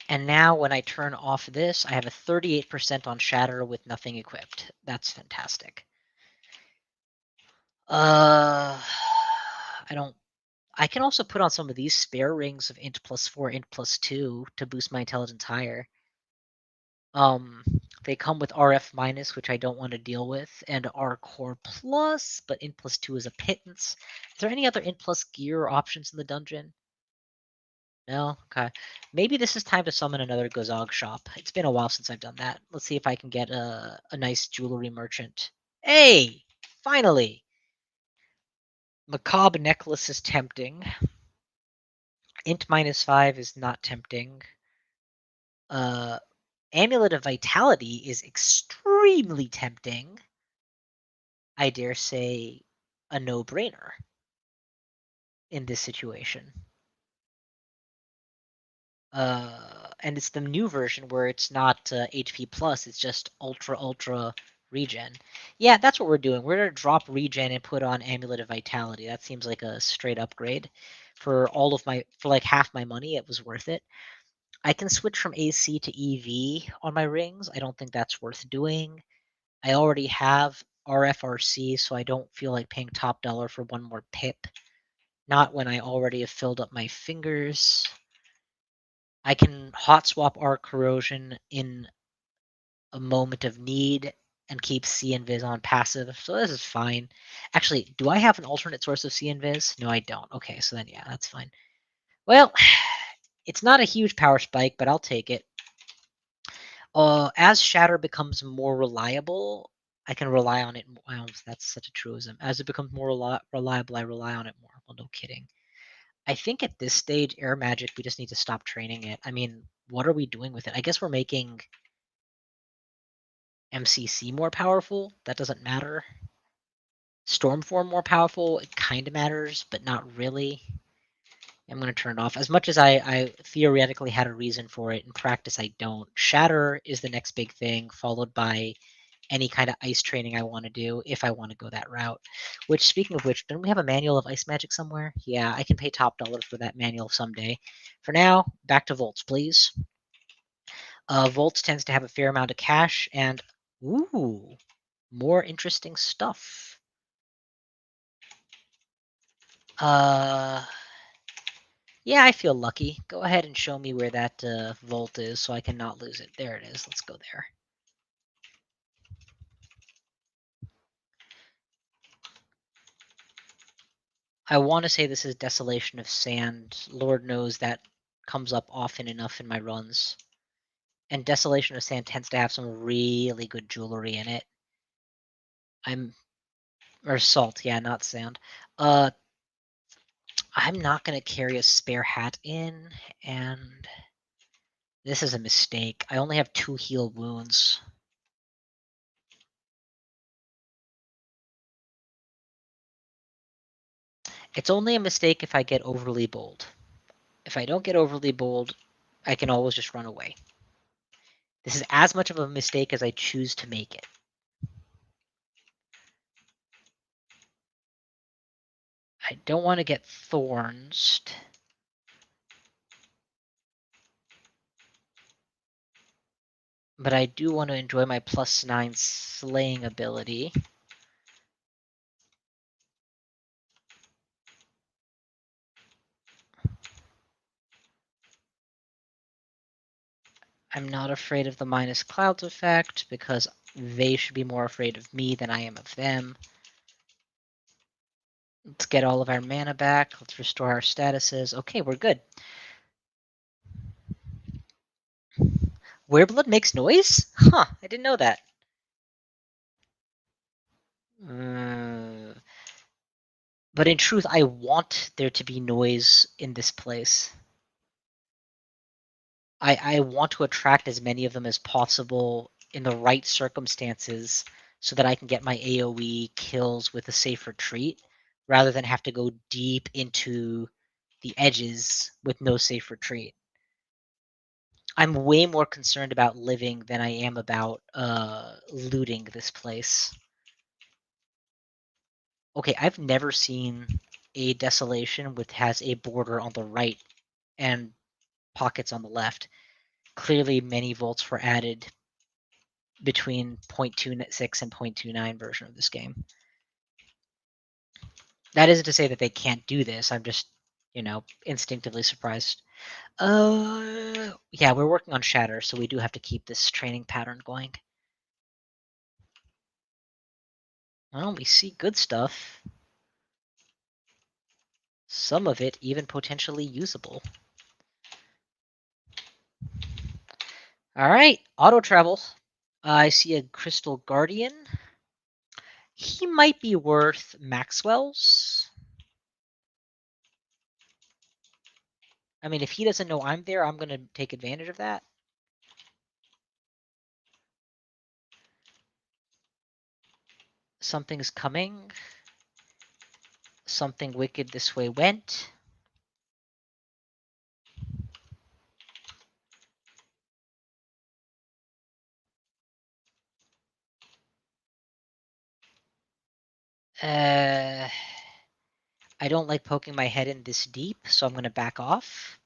And now when I turn off this, I have a 38% on Shatter with nothing equipped. That's fantastic. I can also put on some of these spare rings of int +4, int +2 to boost my intelligence higher. They come with RF minus, which I don't want to deal with, and R core plus, but int +2 is a pittance. Is there any other int plus gear options in the dungeon? No? Okay. Maybe this is time to summon another Gozog shop. It's been a while since I've done that. Let's see if I can get a nice jewelry merchant. Hey! Finally! Macabre necklace is tempting. Int -5 is not tempting. Amulet of Vitality is extremely tempting. I dare say a no-brainer in this situation. And it's the new version where it's not HP plus, it's just ultra regen. Yeah, that's what we're doing. We're gonna drop regen and put on Amulet of Vitality. That seems like a straight upgrade. For like half my money, it was worth it. I can switch from AC to EV on my rings. I don't think that's worth doing. I already have RFRC, so I don't feel like paying top dollar for one more pip. Not when I already have filled up my fingers. I can hot swap Arc Corrosion in a moment of need and keep C and Viz on passive, so this is fine. Actually, do I have an alternate source of C and Viz? No, I don't. Okay, so then yeah, that's fine. Well, it's not a huge power spike, but I'll take it. As Shatter becomes more reliable, I can rely on it. Wow, that's such a truism. As it becomes more reliable, I rely on it more. Well, no kidding. I think at this stage, Air Magic, we just need to stop training it. I mean, what are we doing with it? I guess we're making MCC more powerful. That doesn't matter. Stormform more powerful. It kind of matters, but not really. I'm going to turn it off. As much as I theoretically had a reason for it, in practice I don't. Shatter is the next big thing, followed by any kind of ice training I want to do if I want to go that route. Which, speaking of which, don't we have a manual of ice magic somewhere? Yeah, I can pay top dollar for that manual someday. For now, back to Volts, please. Volt tends to have a fair amount of cash and, ooh, more interesting stuff. Yeah, I feel lucky. Go ahead and show me where that Volt is so I can not lose it. There it is. Let's go there. I want to say this is Desolation of Sand. Lord knows that comes up often enough in my runs. And Desolation of Sand tends to have some really good jewelry in it. Or salt, yeah, not sand. I'm not gonna carry a spare hat in, and this is a mistake. I only have 2 heal wounds. It's only a mistake if I get overly bold. If I don't get overly bold, I can always just run away. This is as much of a mistake as I choose to make it. I don't want to get thorns. But I do want to enjoy my +9 slaying ability. I'm not afraid of the minus clouds effect because they should be more afraid of me than I am of them. Let's get all of our mana back. Let's restore our statuses. Okay, we're good. Wereblood makes noise? Huh, I didn't know that. But in truth, I want there to be noise in this place. I want to attract as many of them as possible in the right circumstances so that I can get my AoE kills with a safe retreat rather than have to go deep into the edges with no safe retreat. I'm way more concerned about living than I am about looting this place. Okay, I've never seen a desolation which has a border on the right and pockets on the left. Clearly, many volts were added between 0.26 and 0.29 version of this game. That isn't to say that they can't do this. I'm just, instinctively surprised. Yeah, we're working on Shatter, so we do have to keep this training pattern going. Well, we see good stuff. Some of it even potentially usable. All right, auto travel. I see a Crystal Guardian. He might be worth Maxwell's. I mean, if he doesn't know I'm there, I'm going to take advantage of that. Something's coming. Something wicked this way went. I don't like poking my head in this deep, so I'm going to back off.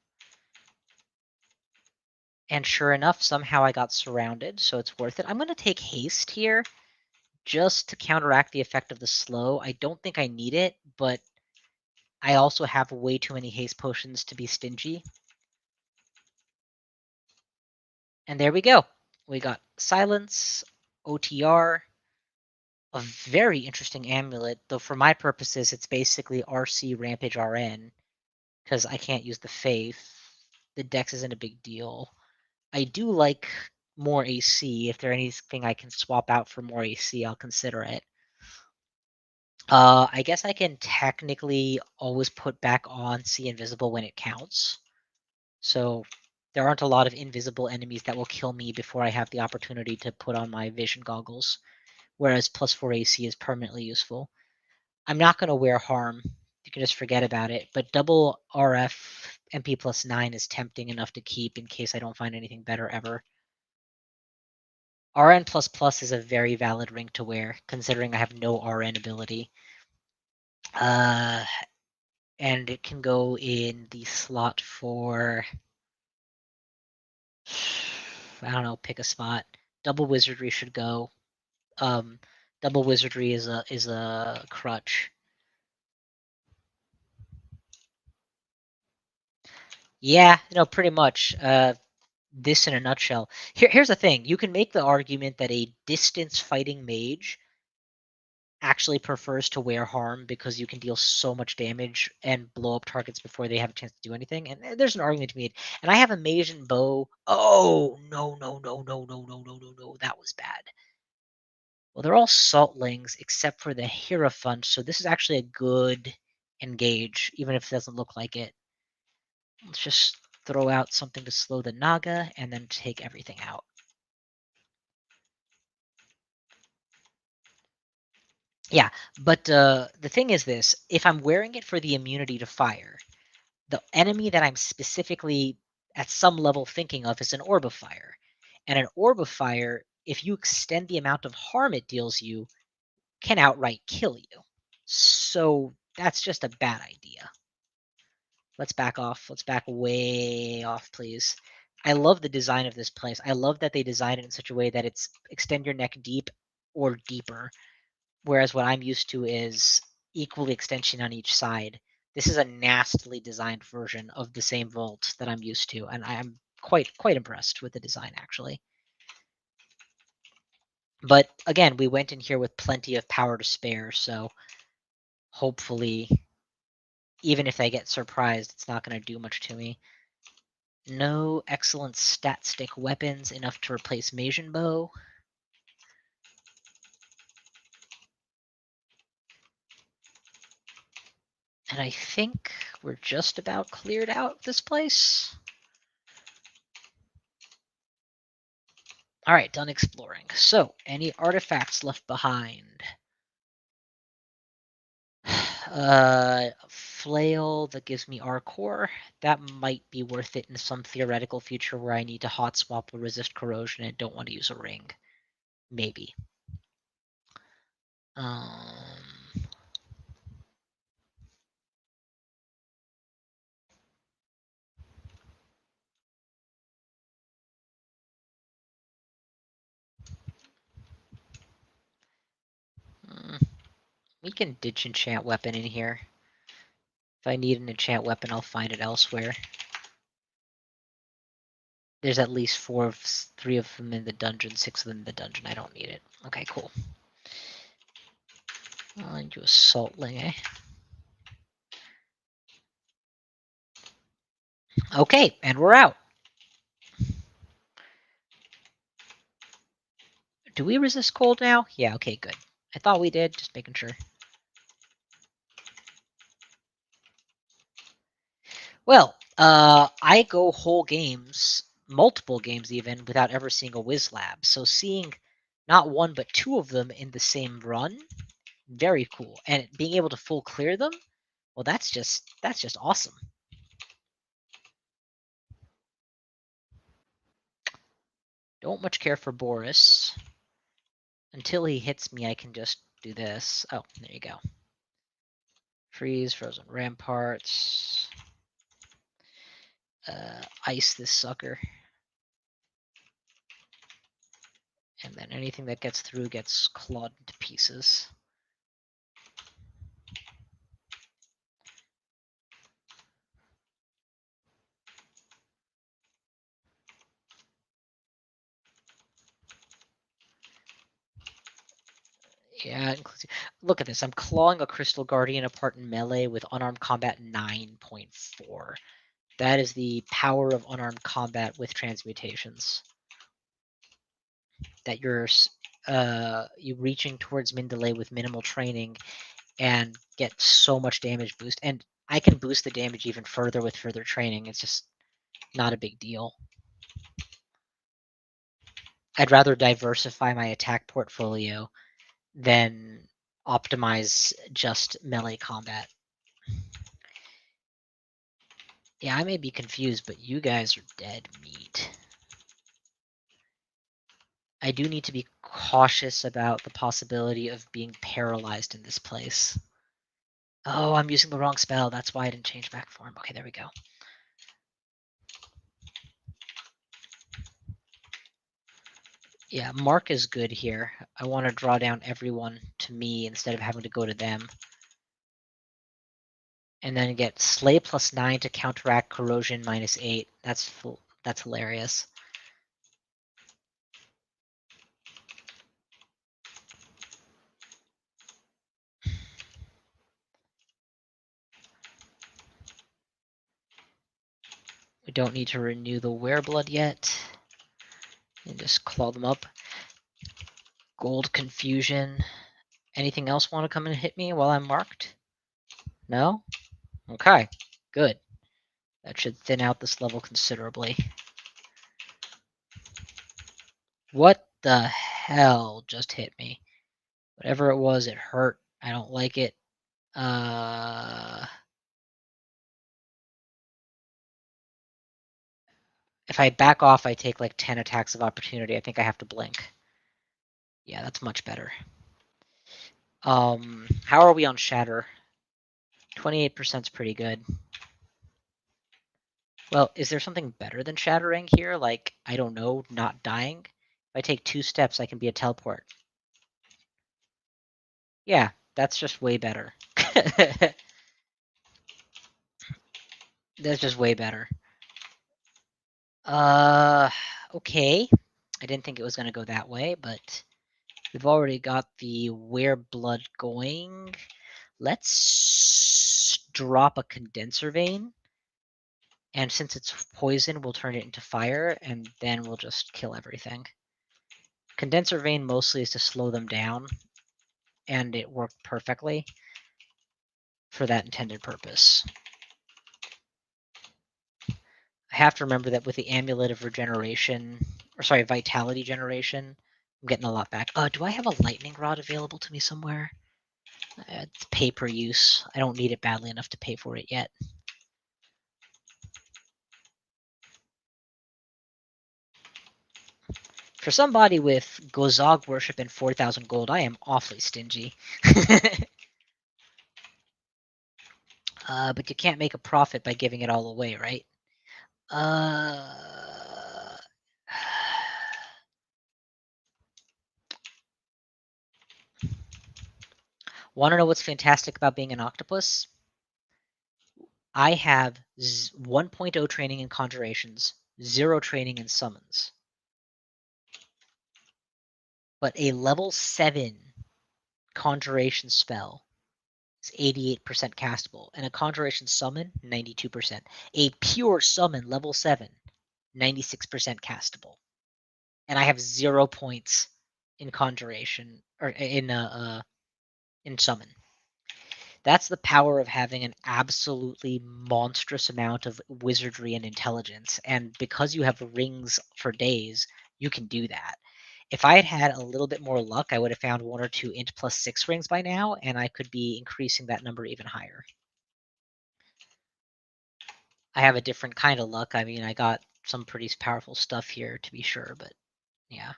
And sure enough, somehow I got surrounded, so it's worth it. I'm going to take haste here just to counteract the effect of the slow. I don't think I need it, but I also have way too many haste potions to be stingy. And there we go. We got Silence, OTR, a very interesting amulet, though for my purposes, it's basically RC Rampage RN, because I can't use the Faith. The Dex isn't a big deal. I do like more AC. If there's anything I can swap out for more AC, I'll consider it. I guess I can technically always put back on See Invisible when it counts. So there aren't a lot of invisible enemies that will kill me before I have the opportunity to put on my vision goggles, whereas +4 AC is permanently useful. I'm not going to wear Harm. You can just forget about it, but double RF MP +9 is tempting enough to keep in case I don't find anything better ever. RN++ is a very valid ring to wear, considering I have no RN ability. And it can go in the slot for I don't know, pick a spot. Double Wizardry should go. Double Wizardry is a crutch. Yeah, no, pretty much. This in a nutshell. Here's the thing. You can make the argument that a distance fighting mage actually prefers to wear harm because you can deal so much damage and blow up targets before they have a chance to do anything. And there's an argument to be made. And I have a mage and bow. Oh, no, no, no, no, no, no, no, no, no. That was bad. Well, they're all saltlings except for the Hierophant, so this is actually a good engage, even if it doesn't look like it. Let's just throw out something to slow the Naga and then take everything out. Yeah, but the thing is this, if I'm wearing it for the immunity to fire, the enemy that I'm specifically at some level thinking of is an orb of fire. And an orb of fire, if you extend the amount of harm it deals you, can outright kill you. So that's just a bad idea. Let's back off. Let's back way off, please. I love the design of this place. I love that they designed it in such a way that it's extend your neck deep or deeper. Whereas what I'm used to is equally extension on each side. This is a nastily designed version of the same vault that I'm used to, and I'm quite impressed with the design actually. But again, we went in here with plenty of power to spare, so hopefully, even if I get surprised, it's not going to do much to me. No excellent stat stick weapons, enough to replace Masion Bow. And I think we're just about cleared out this place. All right, done exploring. So, any artifacts left behind? Flail that gives me R-Core. That might be worth it in some theoretical future where I need to hot swap or resist corrosion and don't want to use a ring. Maybe. We can ditch enchant weapon in here. If I need an enchant weapon, I'll find it elsewhere. There's at least 3 of them in the dungeon, 6 of them in the dungeon. I don't need it. Okay, cool. I'll do a saltling, eh? Okay, and we're out. Do we resist cold now? Yeah, okay, good. I thought we did, just making sure. Well, I go whole games, multiple games even, without ever seeing a Whiz Lab. So seeing not one but 2 of them in the same run, very cool. And being able to full clear them, well, that's just awesome. Don't much care for Boris. Until he hits me, I can just do this. Oh, there you go. Freeze, frozen ramparts. Ice this sucker. And then anything that gets through gets clawed into pieces. Yeah, look at this. I'm clawing a Crystal Guardian apart in melee with unarmed combat 9.4. That is the power of unarmed combat with transmutations. That you're you reaching towards Mindalay with minimal training and get so much damage boost. And I can boost the damage even further with further training. It's just not a big deal. I'd rather diversify my attack portfolio than optimize just melee combat. Yeah, I may be confused, but you guys are dead meat. I do need to be cautious about the possibility of being paralyzed in this place. Oh, I'm using the wrong spell. That's why I didn't change back form. Okay, there we go. Yeah, Mark is good here. I want to draw down everyone to me instead of having to go to them. And then get Slay +9 to counteract Corrosion -8. That's hilarious. We don't need to renew the Wereblood yet. And just claw them up. Gold Confusion. Anything else want to come and hit me while I'm marked? No? Okay, good. That should thin out this level considerably. What the hell just hit me? Whatever it was, it hurt. I don't like it. If I back off, I take like 10 attacks of opportunity. I think I have to blink. Yeah, that's much better. How are we on Shatter? 28% is pretty good. Well, is there something better than shattering here? Like, I don't know, not dying? If I take 2 steps, I can be a teleport. Yeah, that's just way better. That's just way better. Okay. I didn't think it was going to go that way, but we've already got the Wereblood going. Let's drop a Condenser Vein. And since it's poison, we'll turn it into fire, and then we'll just kill everything. Condenser Vein mostly is to slow them down, and it worked perfectly for that intended purpose. I have to remember that with the Amulet of Regeneration, or sorry, Vitality Generation, I'm getting a lot back. Do I have a Lightning Rod available to me somewhere? It's pay per use. I don't need it badly enough to pay for it yet. For somebody with Gozog Worship and 4,000 gold, I am awfully stingy. But you can't make a profit by giving it all away, right? Want to know what's fantastic about being an octopus? I have 1.0 training in conjurations, 0 training in summons. But a level 7 conjuration spell is 88% castable, and a conjuration summon, 92%. A pure summon, level 7, 96% castable. And I have 0 points in conjuration, or in summon. That's the power of having an absolutely monstrous amount of wizardry and intelligence. And because you have rings for days, you can do that. If I had had a little bit more luck, I would have found 1 or 2 int +6 rings by now, and I could be increasing that number even higher. I have a different kind of luck. I mean, I got some pretty powerful stuff here, to be sure, but yeah.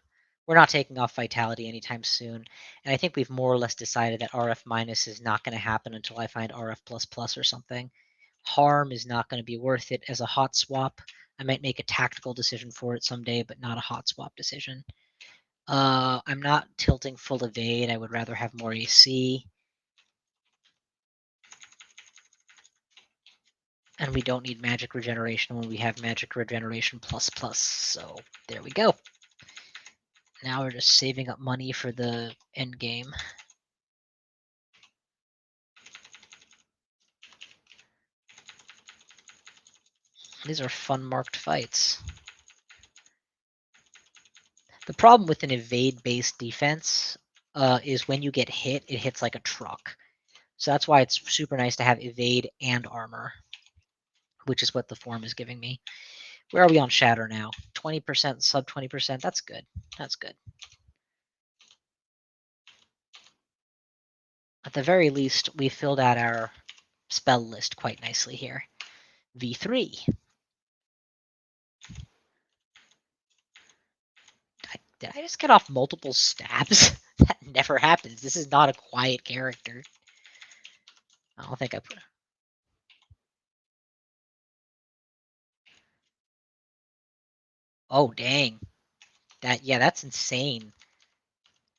We're not taking off Vitality anytime soon, and I think we've more or less decided that RF minus is not going to happen until I find RF plus or something. Harm is not going to be worth it as a hot swap. I might make a tactical decision for it someday, but not a hot swap decision. I'm not tilting full evade. I would rather have more AC. And we don't need magic regeneration when we have magic regeneration plus. So there we go. Now we're just saving up money for the end game. These are fun marked fights. The problem with an evade-based defense is when you get hit, it hits like a truck. So that's why it's super nice to have evade and armor, which is what the form is giving me. Where are we on Shatter now? 20%, sub 20%. That's good. That's good. At the very least, we filled out our spell list quite nicely here. V3. Did I just get off multiple stabs? That never happens. This is not a quiet character. I don't think I put... Oh, dang. That's insane.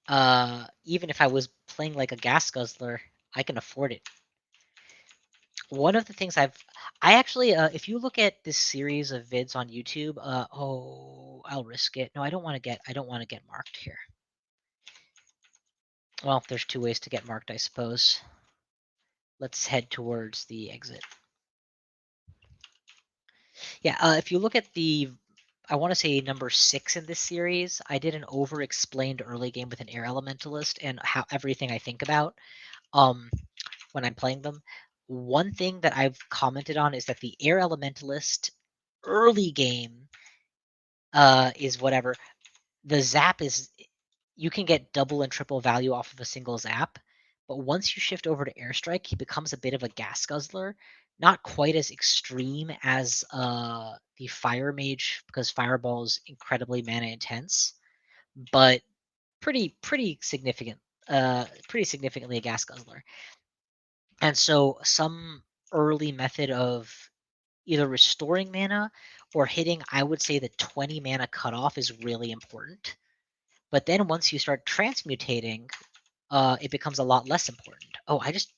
Even if I was playing like a gas guzzler, I can afford it. One of the things I actually, if you look at this series of vids on YouTube, I'll risk it. No, I don't want to get marked here. Well, there's two ways to get marked, I suppose. Let's head towards the exit. Yeah, if you look at I want to say number 6 in this series, I did an over-explained early game with an air elementalist and how everything I think about when I'm playing them. One thing that I've commented on is that the air elementalist early game is whatever. The zap is you can get double and triple value off of a single zap, but once you shift over to airstrike, he becomes a bit of a gas guzzler. Not quite as extreme as the fire mage because fireball is incredibly mana intense, but pretty significant. Pretty significantly a gas guzzler. And so some early method of either restoring mana or hitting, I would say the 20 mana cutoff is really important. But then once you start transmutating, it becomes a lot less important. Oh, I just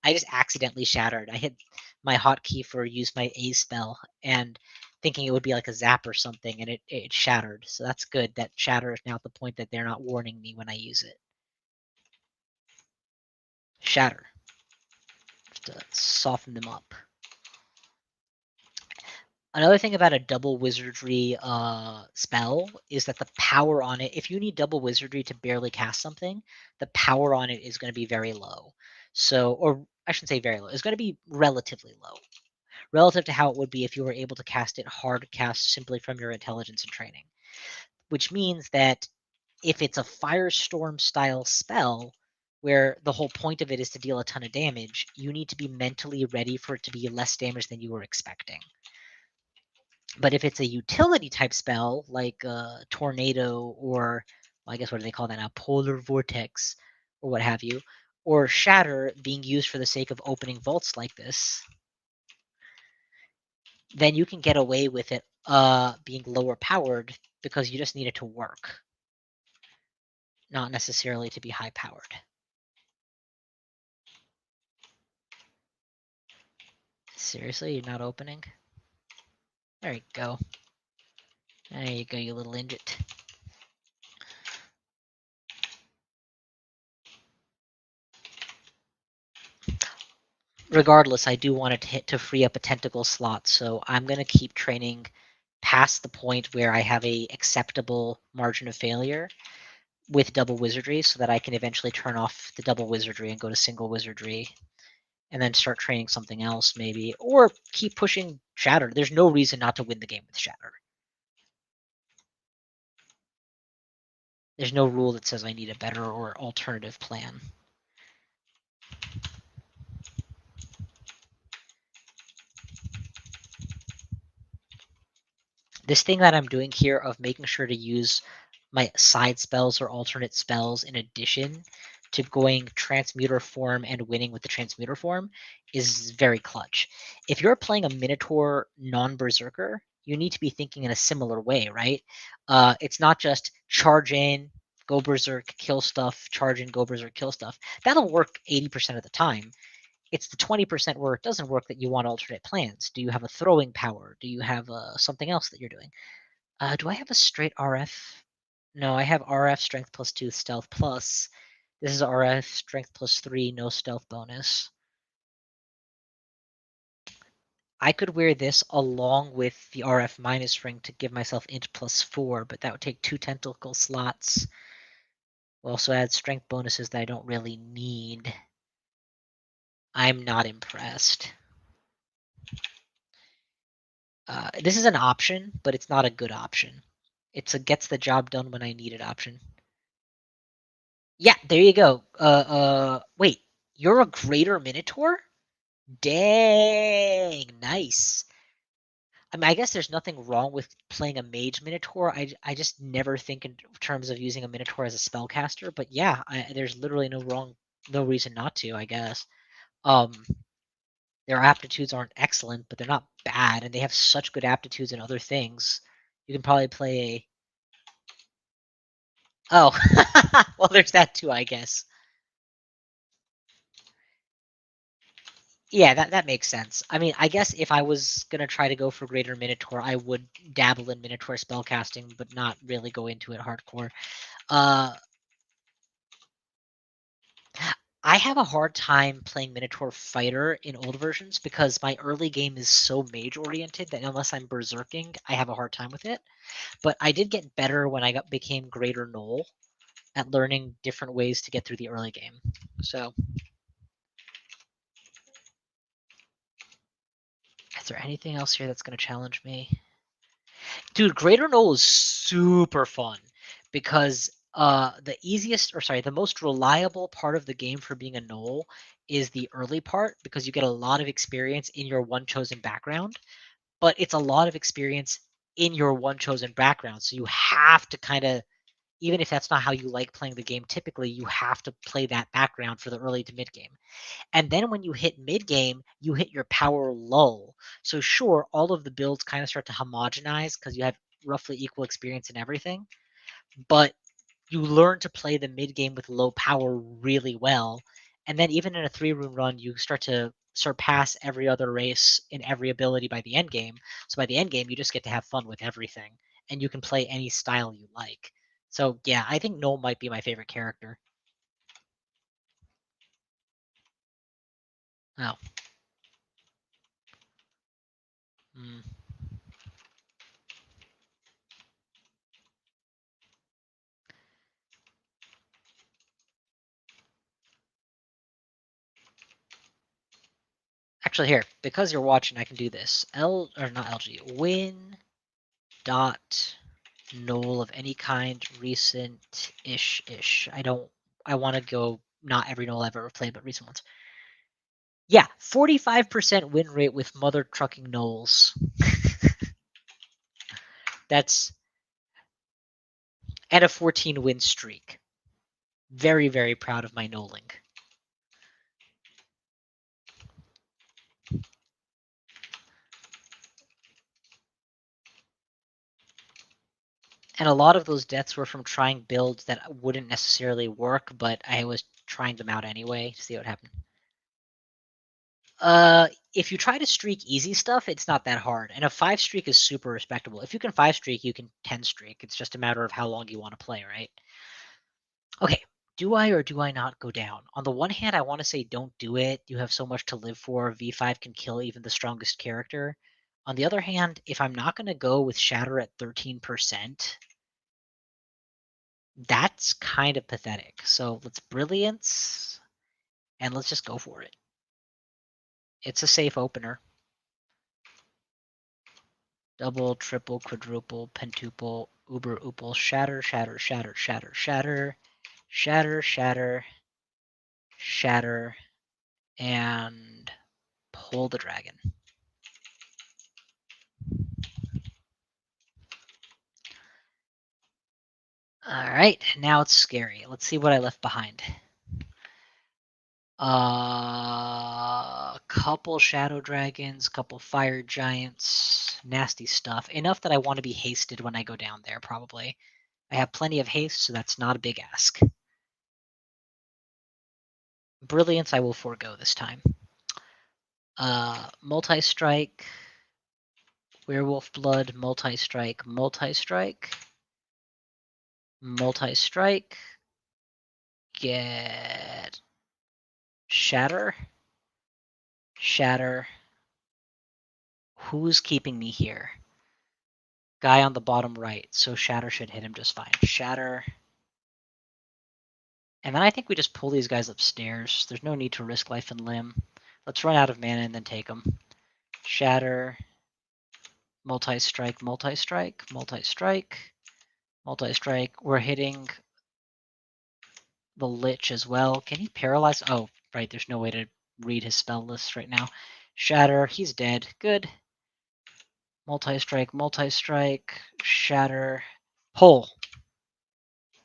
I just accidentally shattered. I hit my hotkey for use my A spell and thinking it would be like a zap or something, and it shattered. So that's good. That shatter is now at the point that they're not warning me when I use it. Shatter. Have to soften them up. Another thing about a double wizardry spell is that the power on it, if you need double wizardry to barely cast something, the power on it is going to be very low. So, or I shouldn't say very low, it's going to be relatively low, relative to how it would be if you were able to cast it hard cast simply from your intelligence and training. Which means that if it's a firestorm style spell, where the whole point of it is to deal a ton of damage, you need to be mentally ready for it to be less damage than you were expecting. But if it's a utility type spell like Tornado or well, I guess what do they call that now? Polar Vortex or what have you, or Shatter being used for the sake of opening vaults like this, then you can get away with it being lower powered because you just need it to work, not necessarily to be high powered. Seriously, you're not opening? There you go. There you go, you little injit. Regardless, I do want it to free up a tentacle slot, so I'm going to keep training past the point where I have a acceptable margin of failure with double wizardry so that I can eventually turn off the double wizardry and go to single wizardry and then start training something else maybe, or keep pushing Shatter. There's no reason not to win the game with Shatter. There's no rule that says I need a better or alternative plan. This thing that I'm doing here of making sure to use my side spells or alternate spells in addition to going transmuter form and winning with the transmuter form is very clutch. If you're playing a Minotaur non-berserker, you need to be thinking in a similar way, right? It's not just charge in, go berserk, kill stuff, charge in, go berserk, kill stuff. That'll work 80% of the time. It's the 20% where it doesn't work that you want alternate plans. Do you have a throwing power? Do you have something else that you're doing? Do I have a straight RF? No, I have RF strength +2, stealth plus. This is RF strength +3, no stealth bonus. I could wear this along with the RF minus ring to give myself int +4, but that would take 2 tentacle slots. We'll also add strength bonuses that I don't really need. I'm not impressed. This is an option, but it's not a good option. It's a gets the job done when I need it option. Yeah, there you go. Wait, you're a greater Minotaur? Dang, nice. I mean, I guess there's nothing wrong with playing a mage Minotaur. I just never think in terms of using a Minotaur as a spellcaster. But yeah, there's literally no reason not to. I guess. Um, their aptitudes aren't excellent, but they're not bad, and they have such good aptitudes in other things. You can probably play Oh, well, there's that too, I guess. Yeah, that makes sense. I mean, I guess if I was gonna try to go for Greater Minotaur, I would dabble in Minotaur spellcasting, but not really go into it hardcore. Uh, I have a hard time playing Minotaur Fighter in old versions because my early game is so mage oriented that unless I'm berserking, I have a hard time with it. But I did get better when I became Greater Knoll at learning different ways to get through the early game. So, is there anything else here that's gonna challenge me? Dude, Greater Knoll is super fun because the most reliable part of the game for being a Knoll is the early part because you get a lot of experience in your one chosen background, but it's a lot of experience in your one chosen background. So you have to kind of, even if that's not how you like playing the game typically, you have to play that background for the early to mid game. And then when you hit mid game, you hit your power lull. So sure, all of the builds kind of start to homogenize because you have roughly equal experience in everything, but you learn to play the mid game with low power really well. And then even in a 3-rune run, you start to surpass every other race in every ability by the end game. So by the end game, you just get to have fun with everything, and you can play any style you like. So yeah, I think Noel might be my favorite character. Oh. Mm. Actually, here, because you're watching, I can do this. Not LG. Win dot null of any kind recent ish. I want to go not every null I've ever played, but recent ones. Yeah, 45% win rate with mother trucking nulls. That's and a 14 win streak. Very, very proud of my nulling. And a lot of those deaths were from trying builds that wouldn't necessarily work, but I was trying them out anyway to see what happened. If you try to streak easy stuff, it's not that hard, and a 5 streak is super respectable. If you can 5 streak, you can 10 streak. It's just a matter of how long you want to play, right? Okay, do I or do I not go down? On the one hand, I want to say don't do it. You have so much to live for. V5 can kill even the strongest character. On the other hand, if I'm not going to go with Shatter at 13%, that's kind of pathetic. So let's Brilliance, and let's just go for it. It's a safe opener. Double, triple, quadruple, pentuple, uber, oople, shatter, shatter, shatter, shatter, shatter, shatter, shatter, shatter, and pull the dragon. All right, now it's scary. Let's see what I left behind. Couple shadow dragons, couple fire giants, nasty stuff. Enough that I want to be hasted when I go down there, probably. I have plenty of haste, so that's not a big ask. Brilliance I will forego this time. Multi-strike, werewolf blood, multi-strike, multi-strike, multi-strike, get shatter, shatter. Who's keeping me here? Guy on the bottom right, so shatter should hit him just fine. Shatter. And then I think we just pull these guys upstairs. There's no need to risk life and limb. Let's run out of mana and then take them. Shatter. Multi-strike, multi-strike, multi-strike, multi-strike. We're hitting the Lich as well. Can he paralyze? Oh, right, there's no way to read his spell list right now. Shatter, he's dead. Good. Multi-strike, multi-strike, shatter, pull.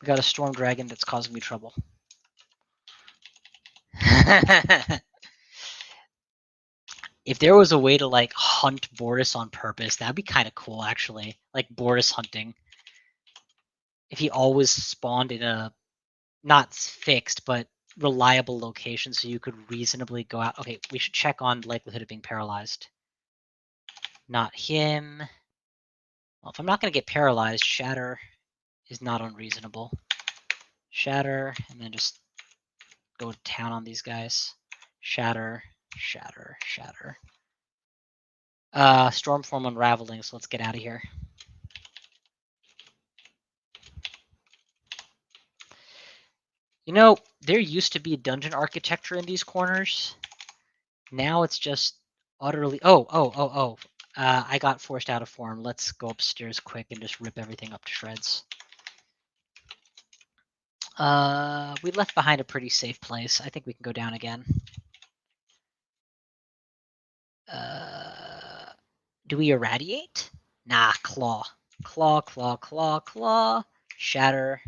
We got a storm dragon that's causing me trouble. If there was a way to like hunt Boris on purpose, that'd be kind of cool actually. Like Boris hunting. if he always spawned in a not fixed, but reliable location so you could reasonably go out. Okay, we should check on likelihood of being paralyzed. Not him. Well, if I'm not going to get paralyzed, Shatter is not unreasonable. Shatter, and then just go to town on these guys. Shatter, Shatter, Shatter. Stormform unraveling, so let's get out of here. You know, there used to be dungeon architecture in these corners. Now it's just utterly... Oh. I got forced out of form. Let's go upstairs quick and just rip everything up to shreds. We left behind a pretty safe place. I think we can go down again. Do we irradiate? Nah, claw. Claw, claw, claw, claw. Shatter.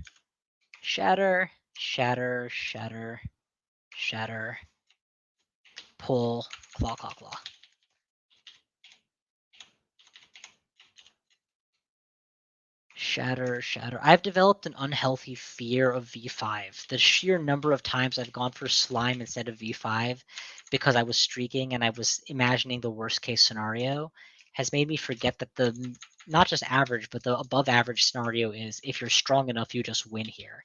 Shatter. Shatter. Shatter. Shatter. Pull. Claw, claw, claw. Shatter, shatter. I've developed an unhealthy fear of V5. The sheer number of times I've gone for slime instead of V5 because I was streaking and I was imagining the worst case scenario has made me forget that the not just average, but the above average scenario is if you're strong enough, you just win here.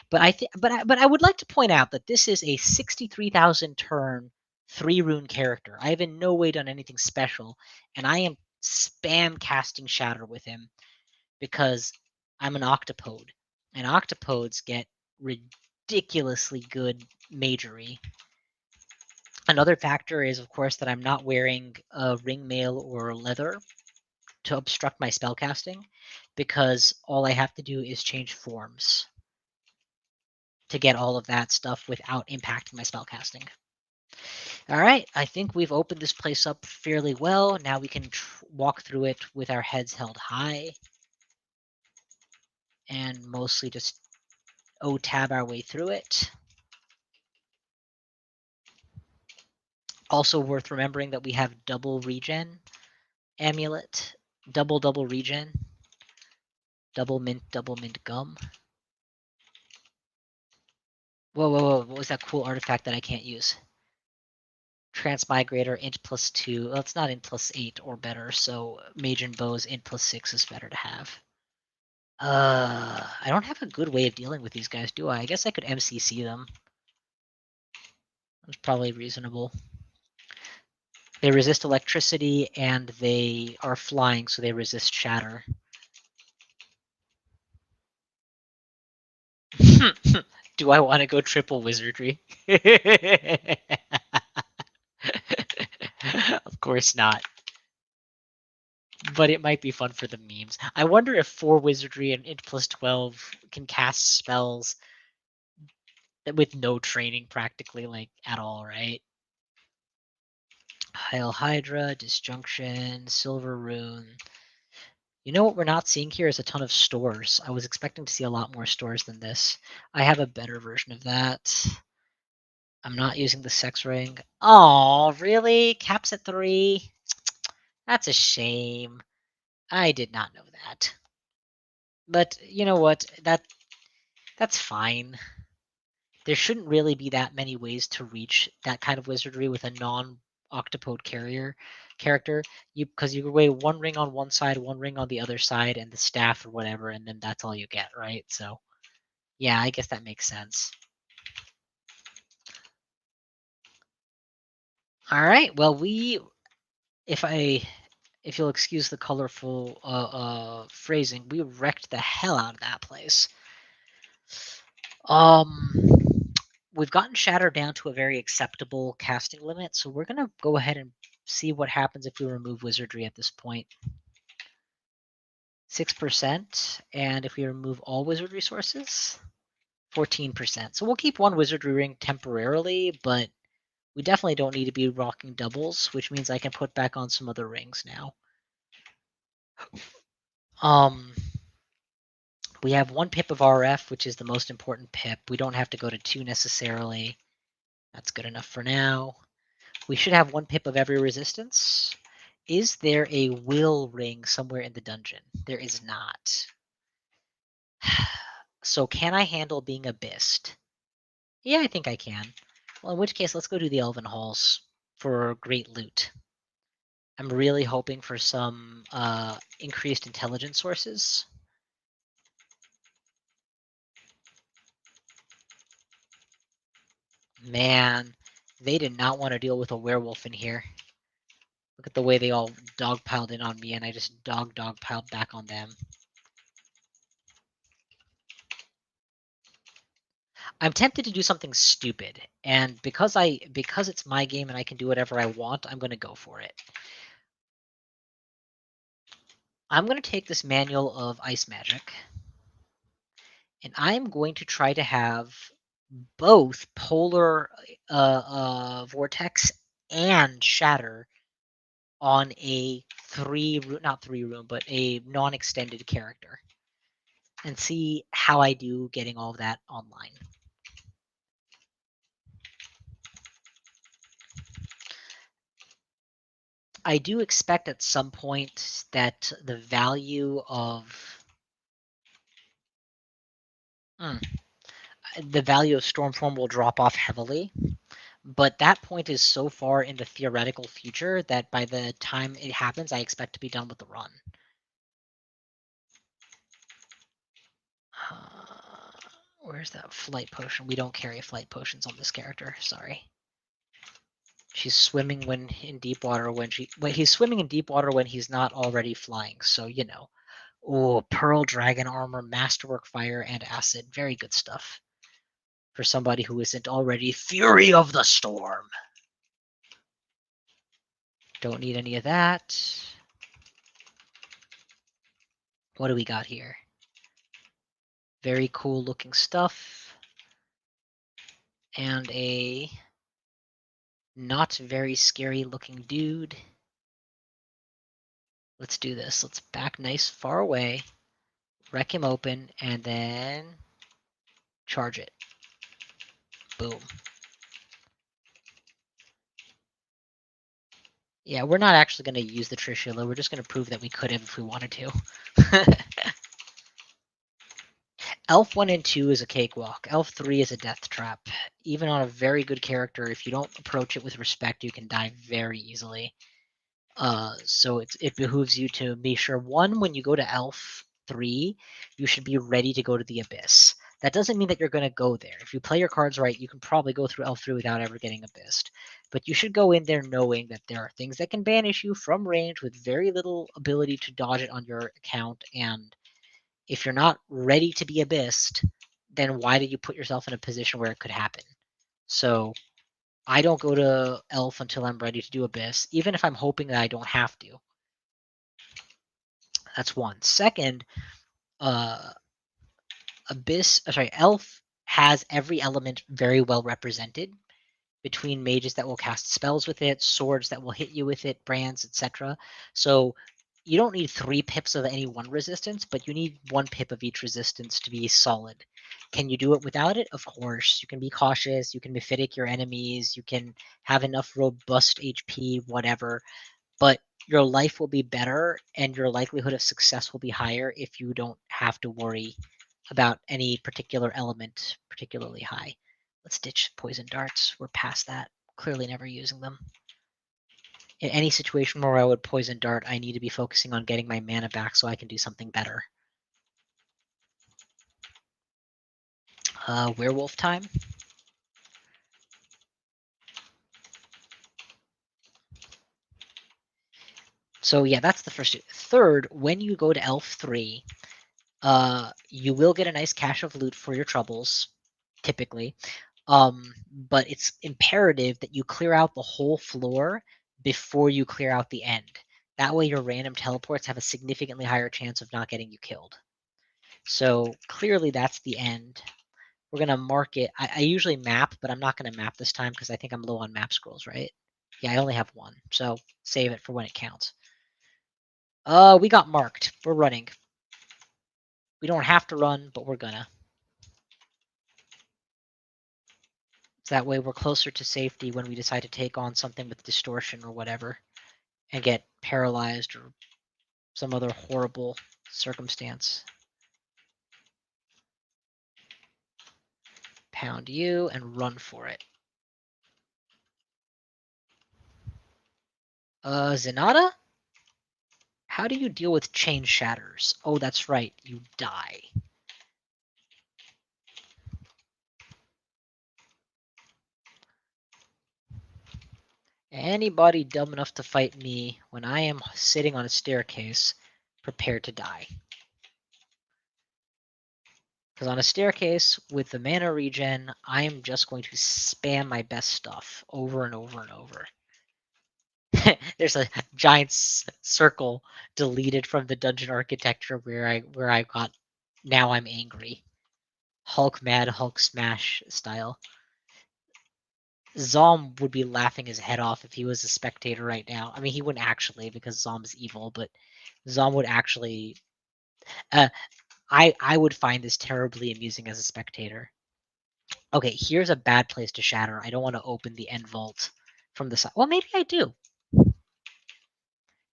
But I would like to point out that this is a 63,000 turn 3-rune character. I have in no way done anything special, and I am spam casting Shatter with him because I'm an octopode, and octopodes get ridiculously good magery. Another factor is, of course, that I'm not wearing ring mail or leather to obstruct my spellcasting, because all I have to do is change forms to get all of that stuff without impacting my spellcasting. All right, I think we've opened this place up fairly well. Now we can walk through it with our heads held high and mostly just O-tab our way through it. Also worth remembering that we have double regen amulet, double regen, double mint gum. Whoa, what was that cool artifact that I can't use? Transmigrator, int +2. Well, it's not int +8 or better, so Mage and Bow's int +6 is better to have. I don't have a good way of dealing with these guys, do I? I guess I could MCC them. That's probably reasonable. They resist electricity, and they are flying, so they resist shatter. Do I want to go triple wizardry? Of course not. But it might be fun for the memes. I wonder if 4 wizardry and int +12 can cast spells with no training practically, like, at all, right? Hail Hydra, Disjunction, Silver Rune. You know what we're not seeing here is a ton of stores. I was expecting to see a lot more stores than this. I have a better version of that. I'm not using the sex ring. Oh, really? Caps at 3? That's a shame. I did not know that. But you know what? That's fine. There shouldn't really be that many ways to reach that kind of wizardry with a non-octopode character. Because you weigh 1 ring on one side, 1 ring on the other side, and the staff or whatever, and then that's all you get, right? So yeah, I guess that makes sense. All right. Well, if you'll excuse the colorful phrasing, we wrecked the hell out of that place. We've gotten Shatter down to a very acceptable casting limit, so we're gonna go ahead and see what happens if we remove wizardry at this point. 6%, and if we remove all wizard resources, 14%. So we'll keep 1 wizardry ring temporarily, but we definitely don't need to be rocking doubles, which means I can put back on some other rings now. We have 1 pip of RF, which is the most important pip. We don't have to go to 2 necessarily. That's good enough for now. We should have 1 pip of every resistance. Is there a will ring somewhere in the dungeon? There is not. So can I handle being abyssed? Yeah, I think I can. Well, in which case, let's go to the Elven Halls for great loot. I'm really hoping for some increased intelligence sources. Man, they did not want to deal with a werewolf in here. Look at the way they all dogpiled in on me, and I just dogpiled back on them. I'm tempted to do something stupid, and because it's my game and I can do whatever I want, I'm gonna go for it. I'm gonna take this manual of ice magic, and I'm going to try to have both polar vortex and shatter on a not 3 room, but a non-extended character, and see how I do getting all of that online. I do expect at some point that the value of Stormform will drop off heavily, but that point is so far in the theoretical future that by the time it happens, I expect to be done with the run. Where's that flight potion? We don't carry flight potions on this character. Sorry. She's swimming when in deep water he's swimming in deep water when he's not already flying. So you know. Oh, Pearl Dragon Armor, Masterwork Fire, and Acid. Very good stuff for somebody who isn't already Fury of the Storm. Don't need any of that. What do we got here? Very cool looking stuff. And a not very scary looking dude. Let's do this. Let's back nice far away, wreck him open, and then charge it. Boom. Yeah, we're not actually going to use the Trishula. We're just going to prove that we could have if we wanted to. Elf 1 and 2 is a cakewalk. Elf 3 is a death trap. Even on a very good character, if you don't approach it with respect, you can die very easily. So it behooves you to be sure, one, when you go to Elf 3, you should be ready to go to the Abyss. That doesn't mean that you're going to go there. If you play your cards right, you can probably go through Elf 3 without ever getting Abyssed. But you should go in there knowing that there are things that can banish you from range with very little ability to dodge it on your account, and if you're not ready to be Abyssed, then why did you put yourself in a position where it could happen? So I don't go to Elf until I'm ready to do Abyss, even if I'm hoping that I don't have to. That's one. Second, Elf has every element very well represented between mages that will cast spells with it, swords that will hit you with it, brands, etc. So you don't need 3 pips of any one resistance, but you need 1 pip of each resistance to be solid. Can you do it without it? Of course. You can be cautious, you can Mephitic your enemies, you can have enough robust HP, whatever, but your life will be better and your likelihood of success will be higher if you don't have to worry about any particular element particularly high. Let's ditch poison darts. We're past that. Clearly never using them. In any situation where I would poison dart, I need to be focusing on getting my mana back so I can do something better. Werewolf time. So yeah, that's the first two. Third, when you go to Elf 3, you will get a nice cache of loot for your troubles, typically. But it's imperative that you clear out the whole floor before you clear out the end. That way your random teleports have a significantly higher chance of not getting you killed. So clearly that's the end. We're going to mark it. I usually map, but I'm not going to map this time because I think I'm low on map scrolls, right? Yeah, I only have 1, so save it for when it counts. We got marked. We're running. We don't have to run, but we're gonna. So that way we're closer to safety when we decide to take on something with distortion or whatever and get paralyzed or some other horrible circumstance. pound you and run for it. Zenata? How do you deal with chain shatters? Oh, that's right, you die. Anybody dumb enough to fight me when I am sitting on a staircase, prepare to die. Because on a staircase with the mana regen, I am just going to spam my best stuff over and over and over. There's a giant circle deleted from the dungeon architecture where I got. Now I'm angry. Hulk mad, Hulk smash style. Zom would be laughing his head off if he was a spectator right now. I mean, he wouldn't actually because Zom's evil, but Zom would actually. I would find this terribly amusing as a spectator. Okay, here's a bad place to shatter. I don't want to open the end vault from the side. Well, maybe I do.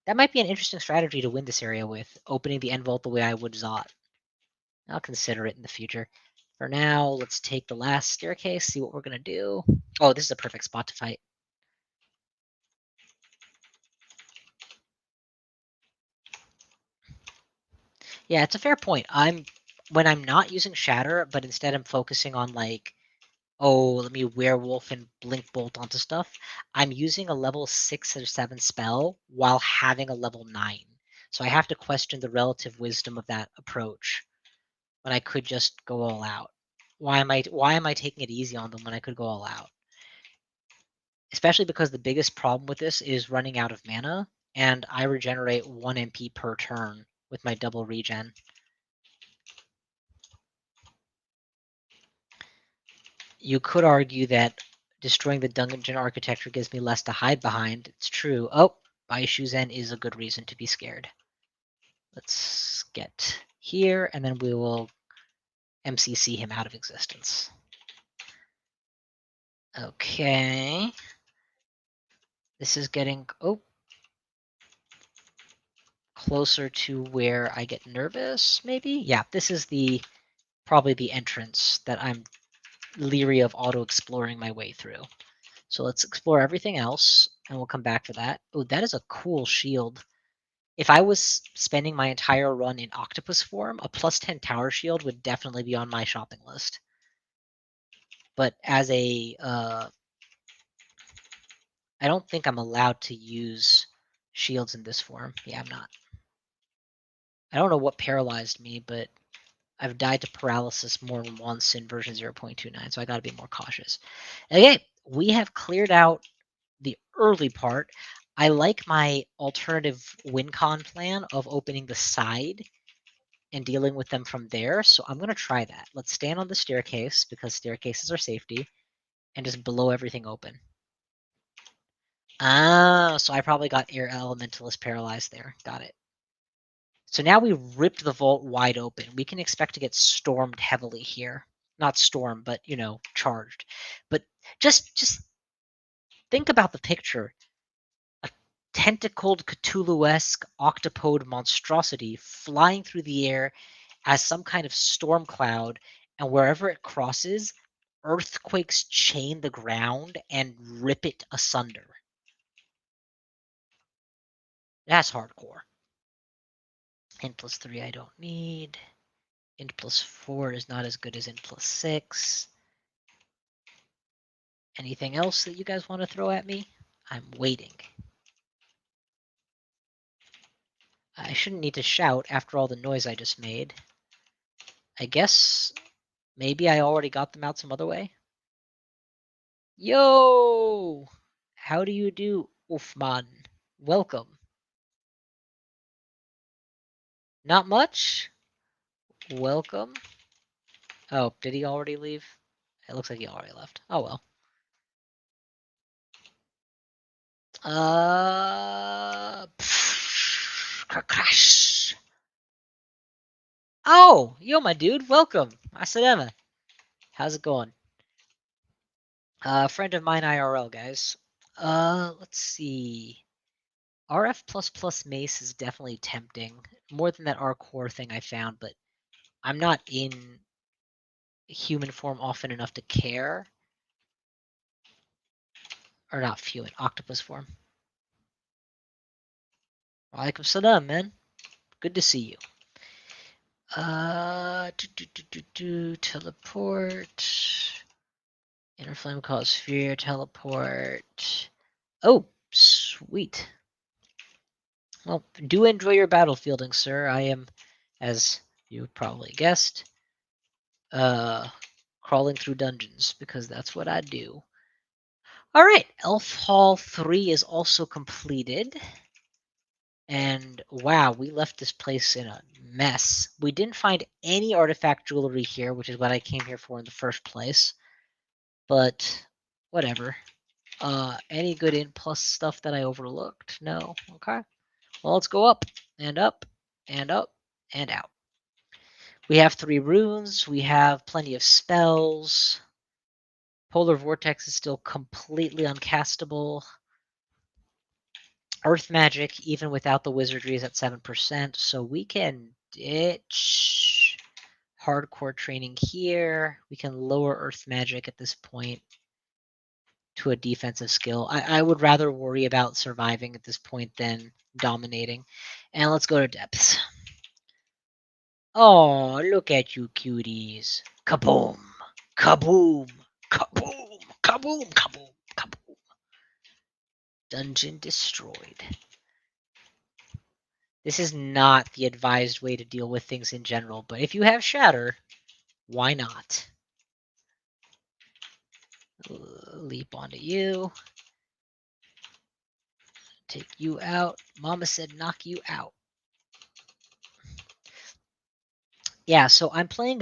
That might be an interesting strategy to win this area with, opening the end vault the way I would Zot. I'll consider it in the future. For now, let's take the last staircase, see what we're going to do. Oh, this is a perfect spot to fight. Yeah, it's a fair point. When I'm not using Shatter, but instead I'm focusing on like, oh, let me Werewolf and Blink Bolt onto stuff, I'm using a level 6 or 7 spell while having a level 9. So I have to question the relative wisdom of that approach when I could just go all out. Why am I taking it easy on them when I could go all out? Especially because the biggest problem with this is running out of mana, and I regenerate 1 MP per turn with my double regen. You could argue that destroying the dungeon architecture gives me less to hide behind. It's true. Oh, Baishuzen is a good reason to be scared. Let's get here, and then we will MCC him out of existence. Okay. This is getting closer to where I get nervous, maybe? Yeah, this is probably the entrance that I'm leery of auto-exploring my way through. So let's explore everything else, and we'll come back to that. Oh, that is a cool shield. If I was spending my entire run in Octopus form, a +10 tower shield would definitely be on my shopping list. But as a... I don't think I'm allowed to use shields in this form. Yeah, I'm not. I don't know what paralyzed me, but I've died to paralysis more than once in version 0.29, so I gotta be more cautious. Okay, we have cleared out the early part. I like my alternative win con plan of opening the side and dealing with them from there, so I'm gonna try that. Let's stand on the staircase, because staircases are safety, and just blow everything open. Ah, so I probably got Air Elementalist paralyzed there. Got it. So now we ripped the vault wide open. We can expect to get stormed heavily here. Not stormed, but, you know, charged. But just think about the picture. A tentacled Cthulhu-esque octopode monstrosity flying through the air as some kind of storm cloud, and wherever it crosses, earthquakes chain the ground and rip it asunder. That's hardcore. Int +3 I don't need. Int +4 is not as good as Int +6. Anything else that you guys want to throw at me? I'm waiting. I shouldn't need to shout after all the noise I just made. I guess maybe I already got them out some other way. Yo! How do you do, Ufman? Welcome. Not much? Welcome. Oh, did he already leave? It looks like he already left. Oh well. Crash. Oh, yo, my dude, welcome. Asadema. How's it going? Friend of mine IRL, guys. Let's see. RF++ Mace is definitely tempting. More than that R core thing I found, but I'm not in human form often enough to care. Or not human, octopus form. Walaikum salam, man. Good to see you. Teleport. Inner flame cause sphere, teleport. Oh, sweet. Well, do enjoy your battlefielding, sir. I am, as you probably guessed, crawling through dungeons, because that's what I do. Alright, Elf Hall 3 is also completed. And wow, we left this place in a mess. We didn't find any artifact jewelry here, which is what I came here for in the first place. But whatever. Any good in plus stuff that I overlooked? No. Okay. Well, let's go up and up and up and out. We have 3 runes. We have plenty of spells. Polar Vortex is still completely uncastable. Earth magic, even without the wizardry, is at 7%, so we can ditch hardcore training here. We can lower earth magic at this point to a defensive skill. I would rather worry about surviving at this point than dominating. And let's go to depths. Oh, look at you cuties. Kaboom! Kaboom! Kaboom! Kaboom! Kaboom! Kaboom! Dungeon destroyed. This is not the advised way to deal with things in general, but if you have Shatter, why not? Leap onto you. Take you out. Mama said knock you out. Yeah, so I'm playing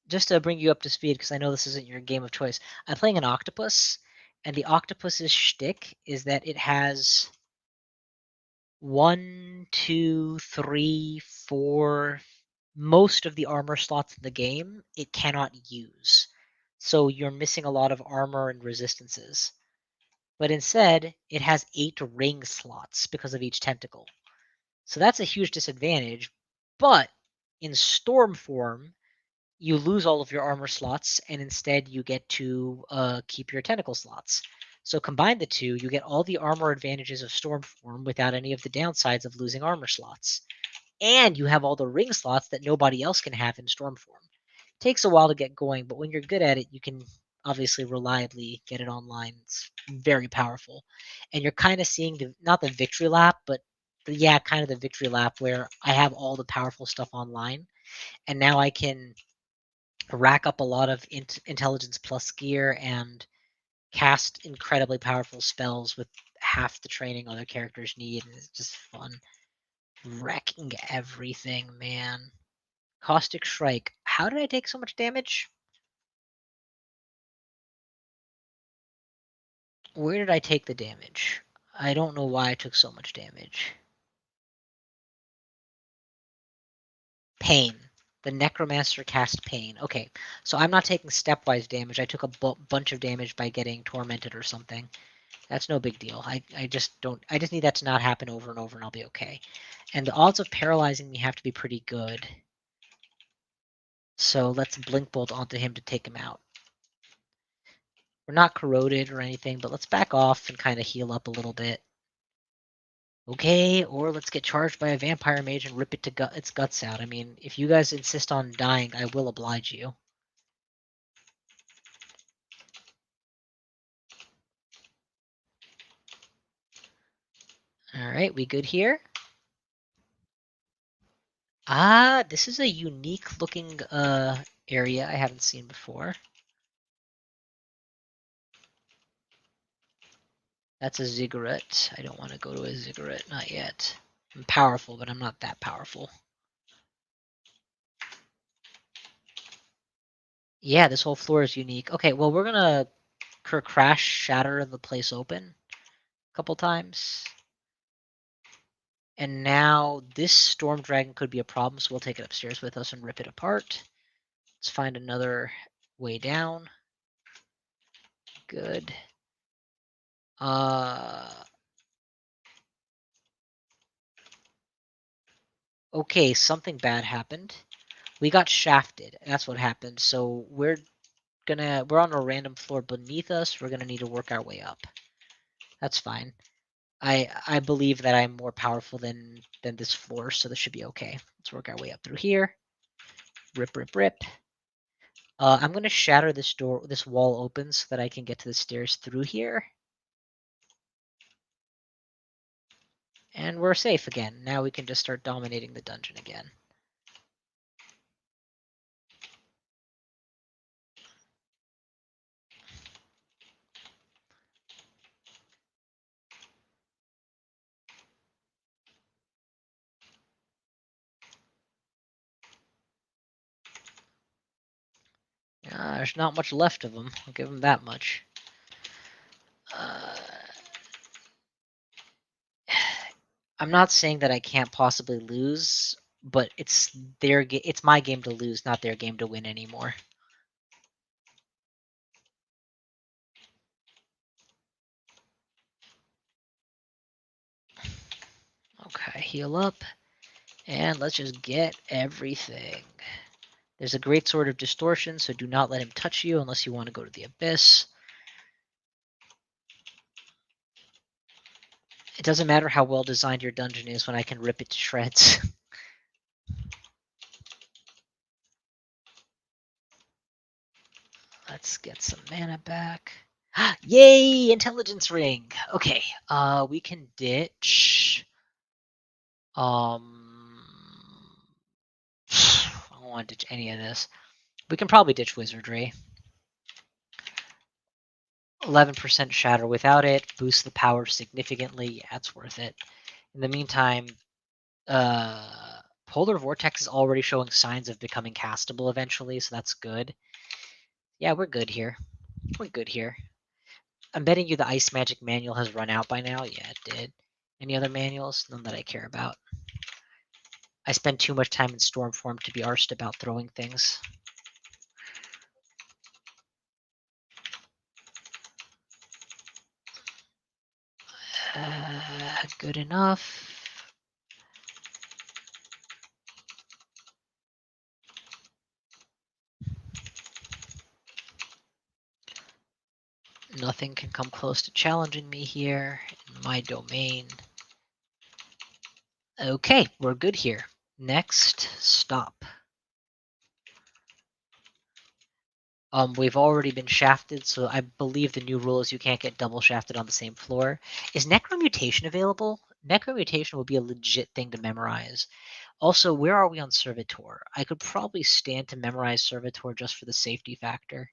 just to bring you up to speed, because I know this isn't your game of choice. I'm playing an octopus, and the octopus's shtick is that it has 1, 2, 3, 4, most of the armor slots in the game it cannot use. So you're missing a lot of armor and resistances. But instead, it has 8 ring slots because of each tentacle. So that's a huge disadvantage. But in storm form, you lose all of your armor slots, and instead you get to keep your tentacle slots. So combine the two, you get all the armor advantages of storm form without any of the downsides of losing armor slots. And you have all the ring slots that nobody else can have in storm form. Takes a while to get going, but when you're good at it, you can obviously reliably get it online. It's very powerful. And you're kind of seeing not the victory lap, but kind of the victory lap where I have all the powerful stuff online. And now I can rack up a lot of intelligence plus gear and cast incredibly powerful spells with half the training other characters need. And it's just fun. Wrecking everything, man. Caustic Strike. How did I take so much damage? Where did I take the damage? I don't know why I took so much damage. Pain. The Necromancer cast Pain. Okay, so I'm not taking stepwise damage. I took a bunch of damage by getting tormented or something. That's no big deal. I just don't. I just need that to not happen over and over, and I'll be okay. And the odds of paralyzing me have to be pretty good. So let's Blink Bolt onto him to take him out. We're not corroded or anything, but let's back off and kind of heal up a little bit. Okay, or let's get charged by a vampire mage and rip it to its guts out. I mean, if you guys insist on dying, I will oblige you. Alright, we good here? Ah, this is a unique looking area I haven't seen before. That's a ziggurat. I don't want to go to a ziggurat, not yet. I'm powerful, but I'm not that powerful. Yeah, this whole floor is unique. Okay, well, we're gonna crash shatter the place open a couple times. And now this storm dragon could be a problem, so we'll take it upstairs with us and rip it apart. Let's find another way down. Good. Okay, something bad happened. We got shafted. That's what happened. So we're on a random floor beneath us. We're gonna need to work our way up. That's fine. I believe that I'm more powerful than this floor, so this should be okay. Let's work our way up through here. Rip, rip, rip. I'm gonna shatter this door, this wall open, so that I can get to the stairs through here. And we're safe again. Now we can just start dominating the dungeon again. There's not much left of them. I'll give them that much. I'm not saying that I can't possibly lose, but it's my game to lose, not their game to win anymore. Okay, heal up, and let's just get everything. There's a great sword of distortion, so do not let him touch you unless you want to go to the abyss. It doesn't matter how well designed your dungeon is when I can rip it to shreds. Let's get some mana back. Yay! Intelligence ring! Okay, we can ditch... I don't want to ditch any of this. We can probably ditch wizardry. 11% shatter without it, boosts the power significantly. Yeah, it's worth it. In the meantime, Polar Vortex is already showing signs of becoming castable eventually, so that's good. Yeah, we're good here. We're good here. I'm betting you the Ice Magic manual has run out by now. Yeah, it did. Any other manuals? None that I care about. I spend too much time in Stormform to be arsed about throwing things. Good enough. Nothing can come close to challenging me here in my domain. Okay, we're good here. Next stop. We've already been shafted, so I believe the new rule is you can't get double shafted on the same floor. Is Necromutation available? Necromutation would be a legit thing to memorize. Also, where are we on Servitor? I could probably stand to memorize Servitor just for the safety factor.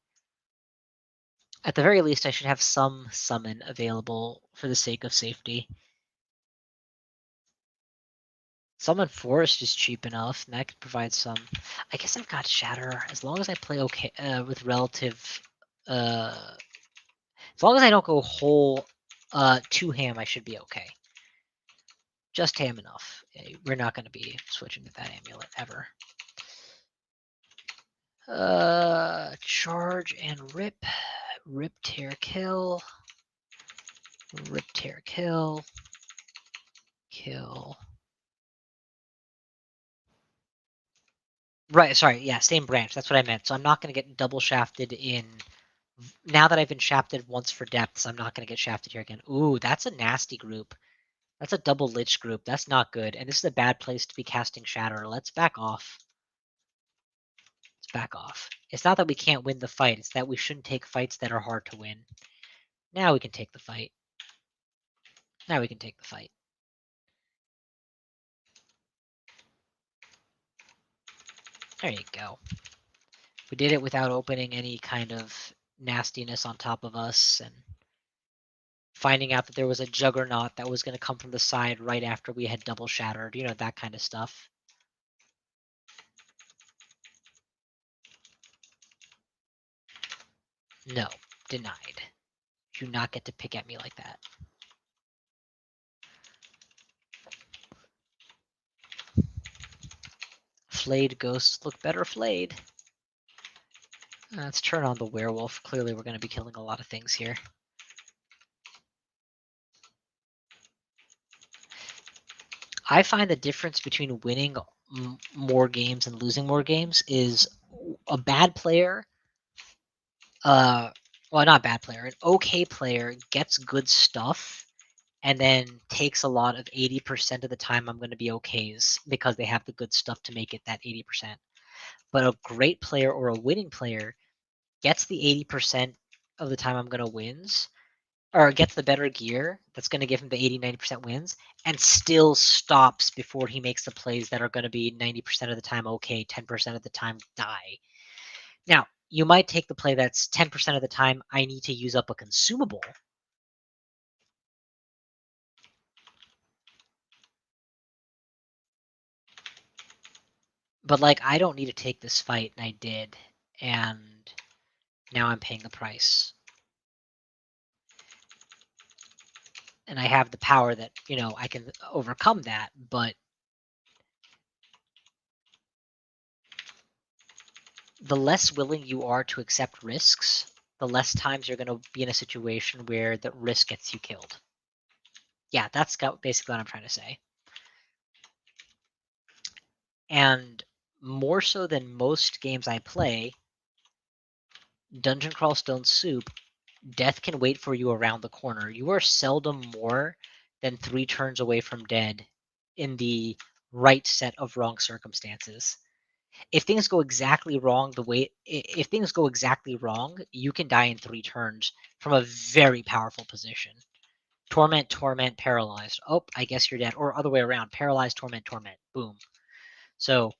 At the very least, I should have some summon available for the sake of safety. Summon Forest is cheap enough, and that could provide some. I guess I've got Shatter as long as I play okay with relative. As long as I don't go whole two ham, I should be okay. Just ham enough. We're not going to be switching to that amulet ever. Charge and rip. Rip, tear, kill. Rip, tear, kill. Kill. Right, sorry, yeah, same branch. That's what I meant. So I'm not going to get double shafted in... Now that I've been shafted once for depths, I'm not going to get shafted here again. Ooh, that's a nasty group. That's a double lich group. That's not good. And this is a bad place to be casting Shatter. Let's back off. Let's back off. It's not that we can't win the fight. It's that we shouldn't take fights that are hard to win. Now we can take the fight. Now we can take the fight. There you go. We did it without opening any kind of nastiness on top of us and finding out that there was a juggernaut that was going to come from the side right after we had double shattered, you know, that kind of stuff. No, denied. You do not get to pick at me like that. Flayed ghosts look better flayed. Let's turn on the werewolf. Clearly we're going to be killing a lot of things here. I find the difference between winning more games and losing more games is a bad player, well, not bad player, an okay player gets good stuff and then takes a lot of 80% of the time I'm going to be okays because they have the good stuff to make it that 80%. But a great player or a winning player gets the 80% of the time I'm going to wins, or gets the better gear that's going to give him the 80-90% wins, and still stops before he makes the plays that are going to be 90% of the time okay, 10% of the time die. Now, you might take the play that's 10% of the time I need to use up a consumable. But like, I don't need to take this fight, and I did, and now I'm paying the price. And I have the power that, I can overcome that, but the less willing you are to accept risks, the less times you're going to be in a situation where the risk gets you killed. Yeah, that's basically what I'm trying to say. And more so than most games I play, Dungeon Crawl Stone Soup, death can wait for you around the corner. You are seldom more than 3 turns away from dead in the right set of wrong circumstances. If things go exactly wrong if things go exactly wrong, you can die in 3 turns from a very powerful position. Torment, torment, paralyzed. Oh, I guess you're dead. Or other way around. Paralyzed, torment, torment. Boom. So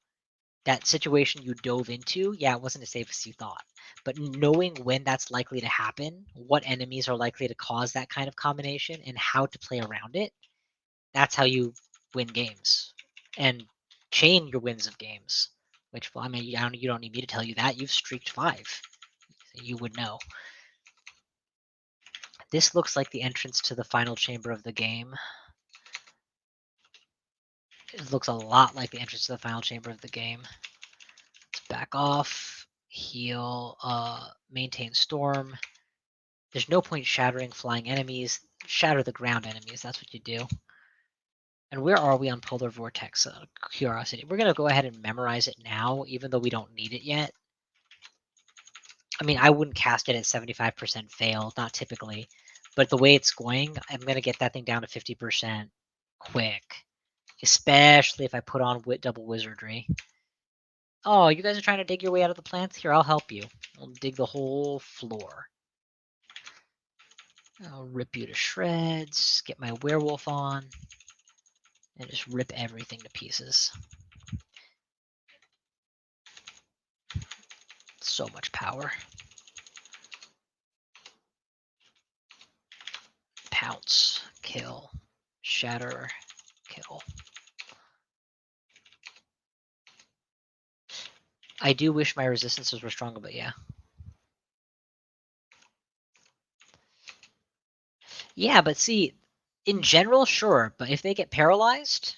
that situation you dove into, yeah, it wasn't as safe as you thought. But knowing when that's likely to happen, what enemies are likely to cause that kind of combination, and how to play around it, that's how you win games. And chain your wins of games. Which, well, I mean, you don't need me to tell you that. You've streaked 5. So you would know. This looks like the entrance to the final chamber of the game. It looks a lot like the entrance to the final chamber of the game. Let's back off, heal, maintain storm. There's no point shattering flying enemies. Shatter the ground enemies, that's what you do. And where are we on Polar Vortex? Curiosity. We're going to go ahead and memorize it now, even though we don't need it yet. I mean, I wouldn't cast it at 75% fail, not typically. But the way it's going, I'm going to get that thing down to 50% quick. Especially if I put on double wizardry. Oh, you guys are trying to dig your way out of the plants? Here, I'll help you. I'll dig the whole floor. I'll rip you to shreds, get my werewolf on, and just rip everything to pieces. So much power. Pounce, kill, shatter, kill. I do wish my resistances were stronger, but yeah. Yeah, but see, in general, sure, but if they get paralyzed,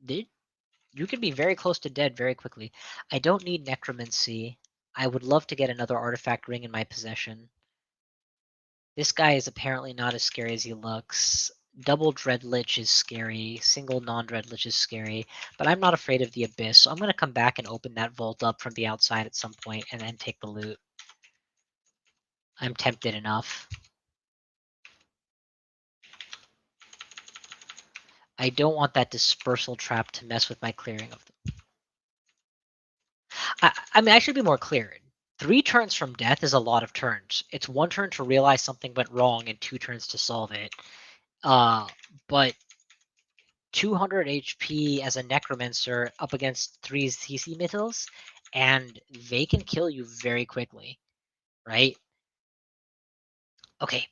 you could be very close to dead very quickly. I don't need necromancy. I would love to get another artifact ring in my possession. This guy is apparently not as scary as he looks. Double Dreadlich is scary. Single non-Dreadlich is scary. But I'm not afraid of the Abyss, so I'm going to come back and open that vault up from the outside at some point and then take the loot. I'm tempted enough. I don't want that dispersal trap to mess with my clearing of them. I mean, I should be more clear. 3 turns from death is a lot of turns. It's 1 turn to realize something went wrong and 2 turns to solve it. But 200 HP as a necromancer up against 3 CC missiles, and they can kill you very quickly, right? Okay.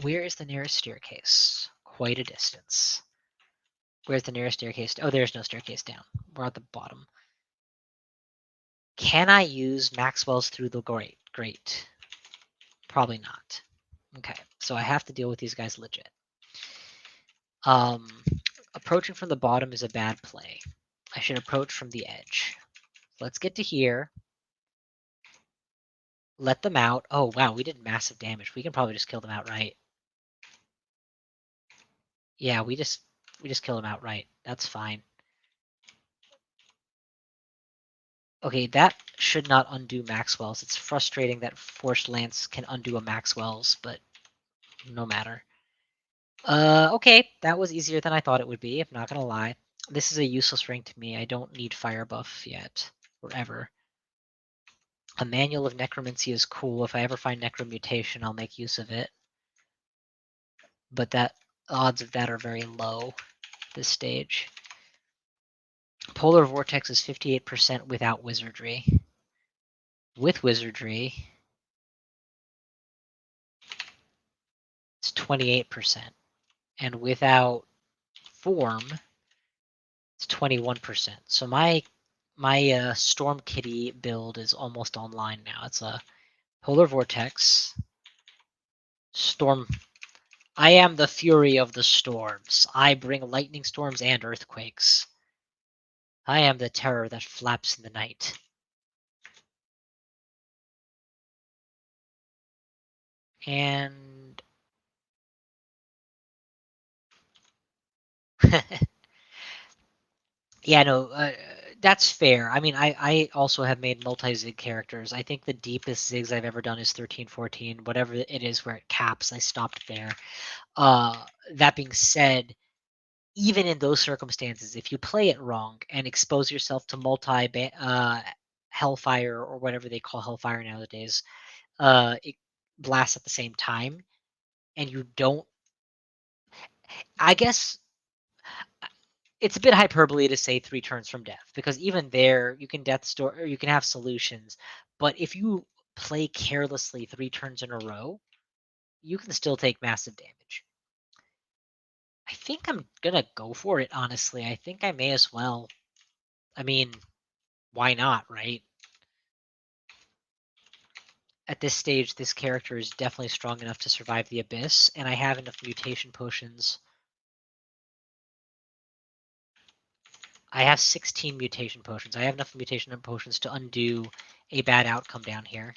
Where is the nearest staircase? Quite a distance. Where's the nearest staircase? Oh, there's no staircase down. We're at the bottom. Can I use Maxwell's through the grate? Probably not. Okay, so I have to deal with these guys legit. Approaching from the bottom is a bad play. I should approach from the edge. Let's get to here. Let them out. Oh, wow, we did massive damage. We can probably just kill them outright. Yeah, we just We just kill him outright. That's fine. Okay, that should not undo Maxwell's. It's frustrating that Forced Lance can undo a Maxwell's, but no matter. Okay, that was easier than I thought it would be, I'm not gonna lie. This is a useless ring to me. I don't need Fire Buff yet, or ever. A Manual of Necromancy is cool. If I ever find Necromutation, I'll make use of it. But that odds of that are very low this stage. Polar Vortex is 58% without Wizardry. With Wizardry, it's 28%. And without Form, it's 21%. So my Storm Kitty build is almost online now. It's a Polar Vortex, Storm. I am the fury of the storms. I bring lightning storms and earthquakes. I am the terror that flaps in the night. And yeah, no, that's fair. I mean, I also have made multi-zig characters. I think the deepest zigs I've ever done is 13, 14, whatever it is where it caps. I stopped there. That being said, even in those circumstances, if you play it wrong and expose yourself to hellfire or whatever they call hellfire nowadays, it blasts at the same time, and you don't. I guess it's a bit hyperbole to say 3 turns from death, because even there you can death store or you can have solutions, but if you play carelessly 3 turns in a row, you can still take massive damage. I think I'm gonna go for it, honestly. I think I may as well. I mean, why not, right? At this stage, this character is definitely strong enough to survive the Abyss, and I have enough mutation potions. I have 16 mutation potions. I have enough mutation potions to undo a bad outcome down here.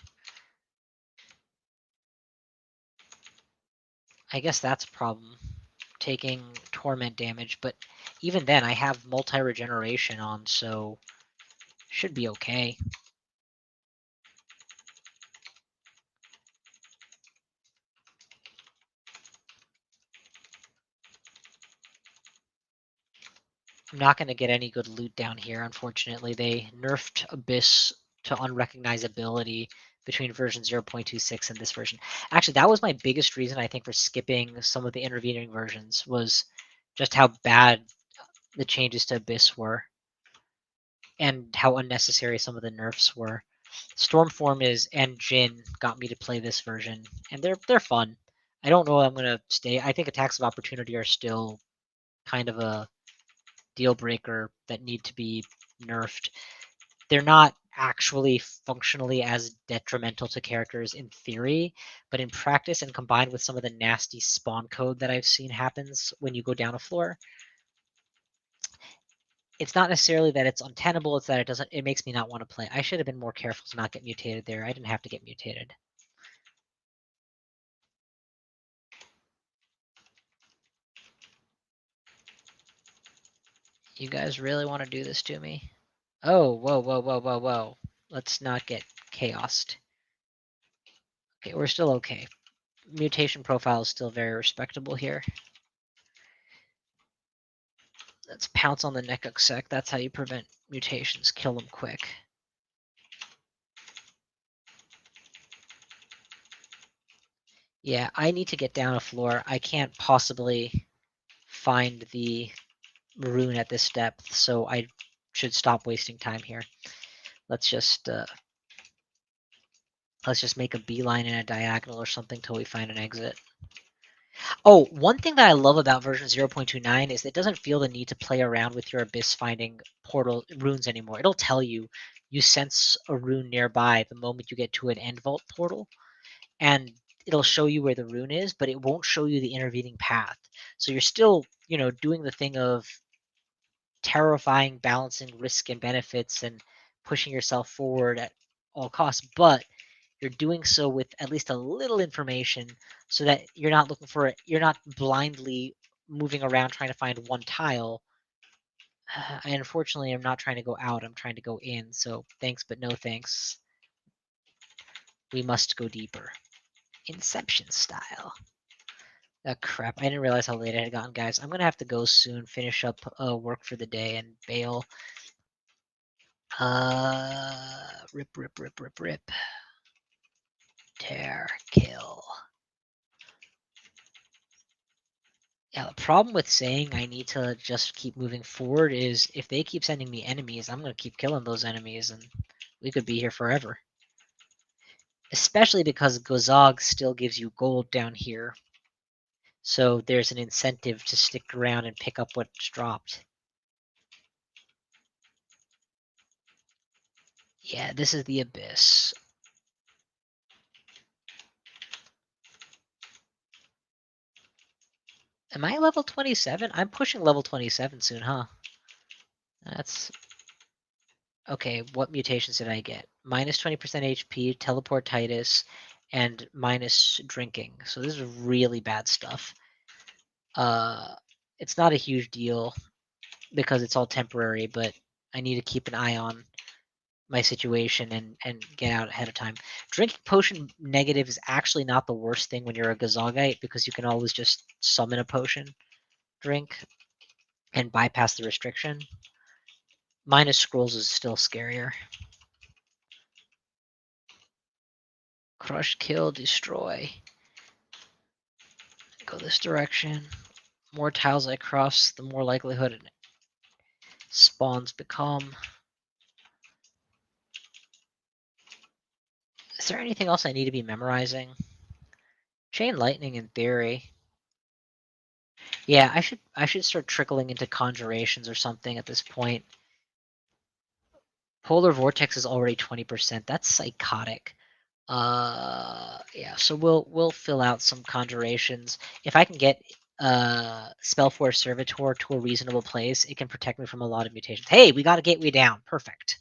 I guess that's a problem, taking torment damage, but even then I have multi-regeneration on, so should be okay. I'm not going to get any good loot down here, unfortunately. They nerfed Abyss to unrecognizability between version 0.26 and this version. Actually, that was my biggest reason, I think, for skipping some of the intervening versions, was just how bad the changes to Abyss were and how unnecessary some of the nerfs were. Stormform is and Jin got me to play this version, and they're fun. I don't know I'm gonna stay. I think attacks of opportunity are still kind of a deal breaker that need to be nerfed. They're not actually functionally as detrimental to characters in theory, but in practice and combined with some of the nasty spawn code that I've seen happens when you go down a floor, it's not necessarily that it's untenable, it's that it makes me not want to play. I should have been more careful to not get mutated there. I didn't have to get mutated. You guys really want to do this to me? Oh, whoa, whoa, whoa, whoa, whoa. Let's not get chaosed. Okay, we're still okay. Mutation profile is still very respectable here. Let's pounce on the Nekuk. That's how you prevent mutations. Kill them quick. Yeah, I need to get down a floor. I can't possibly find the rune at this depth, so I should stop wasting time here. Let's just make a beeline and a diagonal or something till we find an exit. Oh, one thing that I love about version 0.29 is it doesn't feel the need to play around with your abyss finding portal runes anymore. It'll tell you sense a rune nearby the moment you get to an end vault portal, and it'll show you where the rune is, but it won't show you the intervening path. So you're still, doing the thing of terrifying, balancing risk and benefits and pushing yourself forward at all costs, but you're doing so with at least a little information so that you're not blindly moving around trying to find one tile. I unfortunately am not trying to go out, I'm trying to go in, so thanks but no thanks. We must go deeper. Inception style. Oh crap, I didn't realize how late I had gotten, guys. I'm gonna have to go soon, finish up work for the day, and bail. Rip, rip, rip, rip, rip. Tear, kill. Yeah, the problem with saying I need to just keep moving forward is if they keep sending me enemies, I'm gonna keep killing those enemies, and we could be here forever. Especially because Gozog still gives you gold down here. So there's an incentive to stick around and pick up what's dropped. Yeah, this is the Abyss. Am I level 27? I'm pushing level 27 soon, huh? That's... Okay, what mutations did I get? Minus 20% HP, teleportitis, and minus drinking. So this is really bad stuff. It's not a huge deal because it's all temporary, but I need to keep an eye on my situation and get out ahead of time. Drinking potion negative is actually not the worst thing when you're a Gazogite because you can always just summon a potion drink and bypass the restriction. Minus scrolls is still scarier. Crush, kill, destroy. Go this direction. More tiles I cross, the more likelihood spawns become. Is there anything else I need to be memorizing? Chain lightning in theory. Yeah, I should start trickling into conjurations or something at this point. Polar vortex is already 20%. That's psychotic. Yeah, so we'll fill out some conjurations. If I can get Spellforce Servitor to a reasonable place, it can protect me from a lot of mutations. Hey, we got a gateway down. Perfect.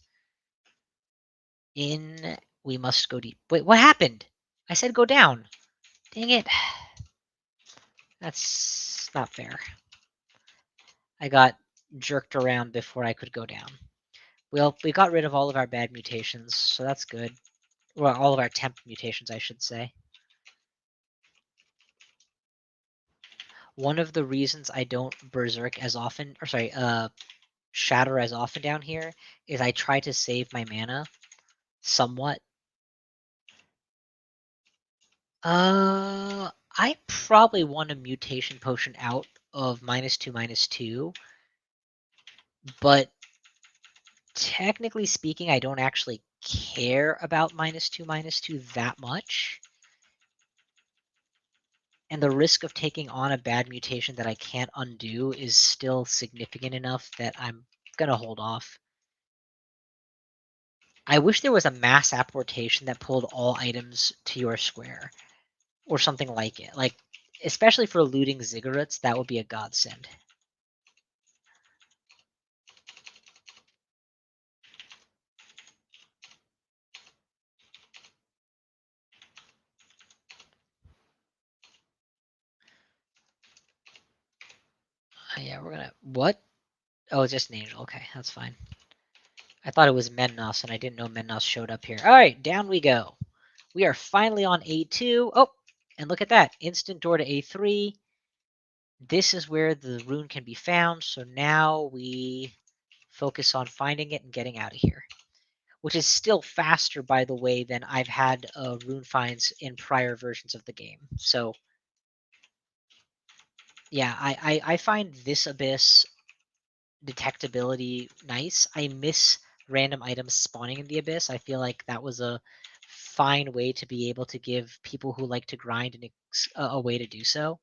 In, we must go deep. Wait, what happened? I said go down. Dang it. That's not fair. I got jerked around before I could go down. Well, we got rid of all of our bad mutations, so that's good. Well, all of our temp mutations, I should say. One of the reasons I don't berserk as often, or sorry, shatter as often down here, is I try to save my mana somewhat. I probably want a mutation potion out of -2/-2, but technically speaking, I don't actually care about -2/-2 that much. And the risk of taking on a bad mutation that I can't undo is still significant enough that I'm gonna hold off. I wish there was a mass apportation that pulled all items to your square, or something like it. Like, especially for looting ziggurats, that would be a godsend. Yeah, we're gonna... What? Oh, it's just an angel. Okay, that's fine. I thought it was Mennos, and I didn't know Mennos showed up here. Alright, down we go. We are finally on A2. Oh, and look at that. Instant door to A3. This is where the rune can be found, so now we focus on finding it and getting out of here. Which is still faster, by the way, than I've had rune finds in prior versions of the game. So, yeah, I find this Abyss detectability nice. I miss random items spawning in the Abyss. I feel like that was a fine way to be able to give people who like to grind a way to do so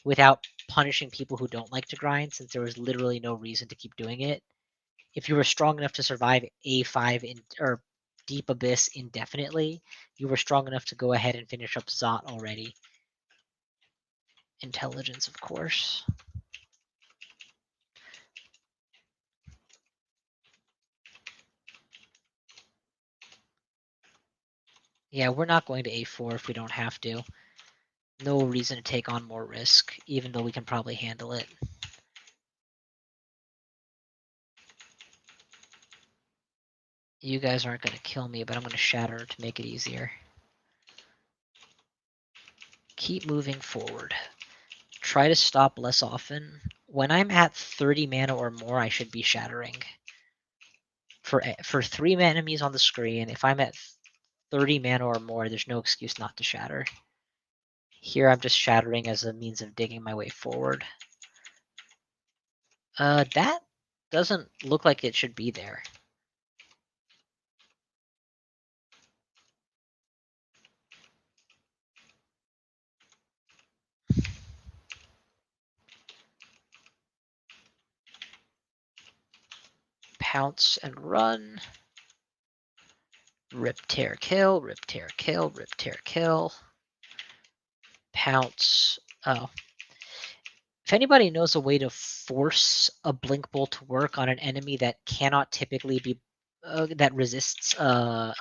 without punishing people who don't like to grind, since there was literally no reason to keep doing it. If you were strong enough to survive A5 or Deep Abyss indefinitely, you were strong enough to go ahead and finish up Zot already. Intelligence, of course. Yeah, we're not going to A4 if we don't have to. No reason to take on more risk, even though we can probably handle it. You guys aren't going to kill me, but I'm going to shatter to make it easier. Keep moving forward. Try to stop less often. When I'm at 30 mana or more, I should be shattering. For 3 enemies on the screen, if I'm at 30 mana or more, there's no excuse not to shatter. Here I'm just shattering as a means of digging my way forward. That doesn't look like it should be there. Pounce and run. Rip, tear, kill, rip, tear, kill, rip, tear, kill. Pounce. Oh. If anybody knows a way to force a blink bolt to work on an enemy that cannot typically be that resists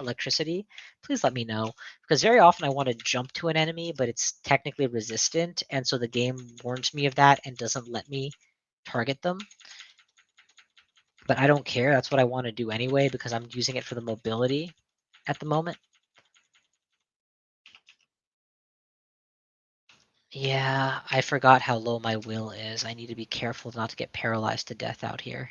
electricity, please let me know. Because very often I want to jump to an enemy, but it's technically resistant, and so the game warns me of that and doesn't let me target them. But I don't care. That's what I want to do anyway because I'm using it for the mobility at the moment. Yeah, I forgot how low my will is. I need to be careful not to get paralyzed to death out here.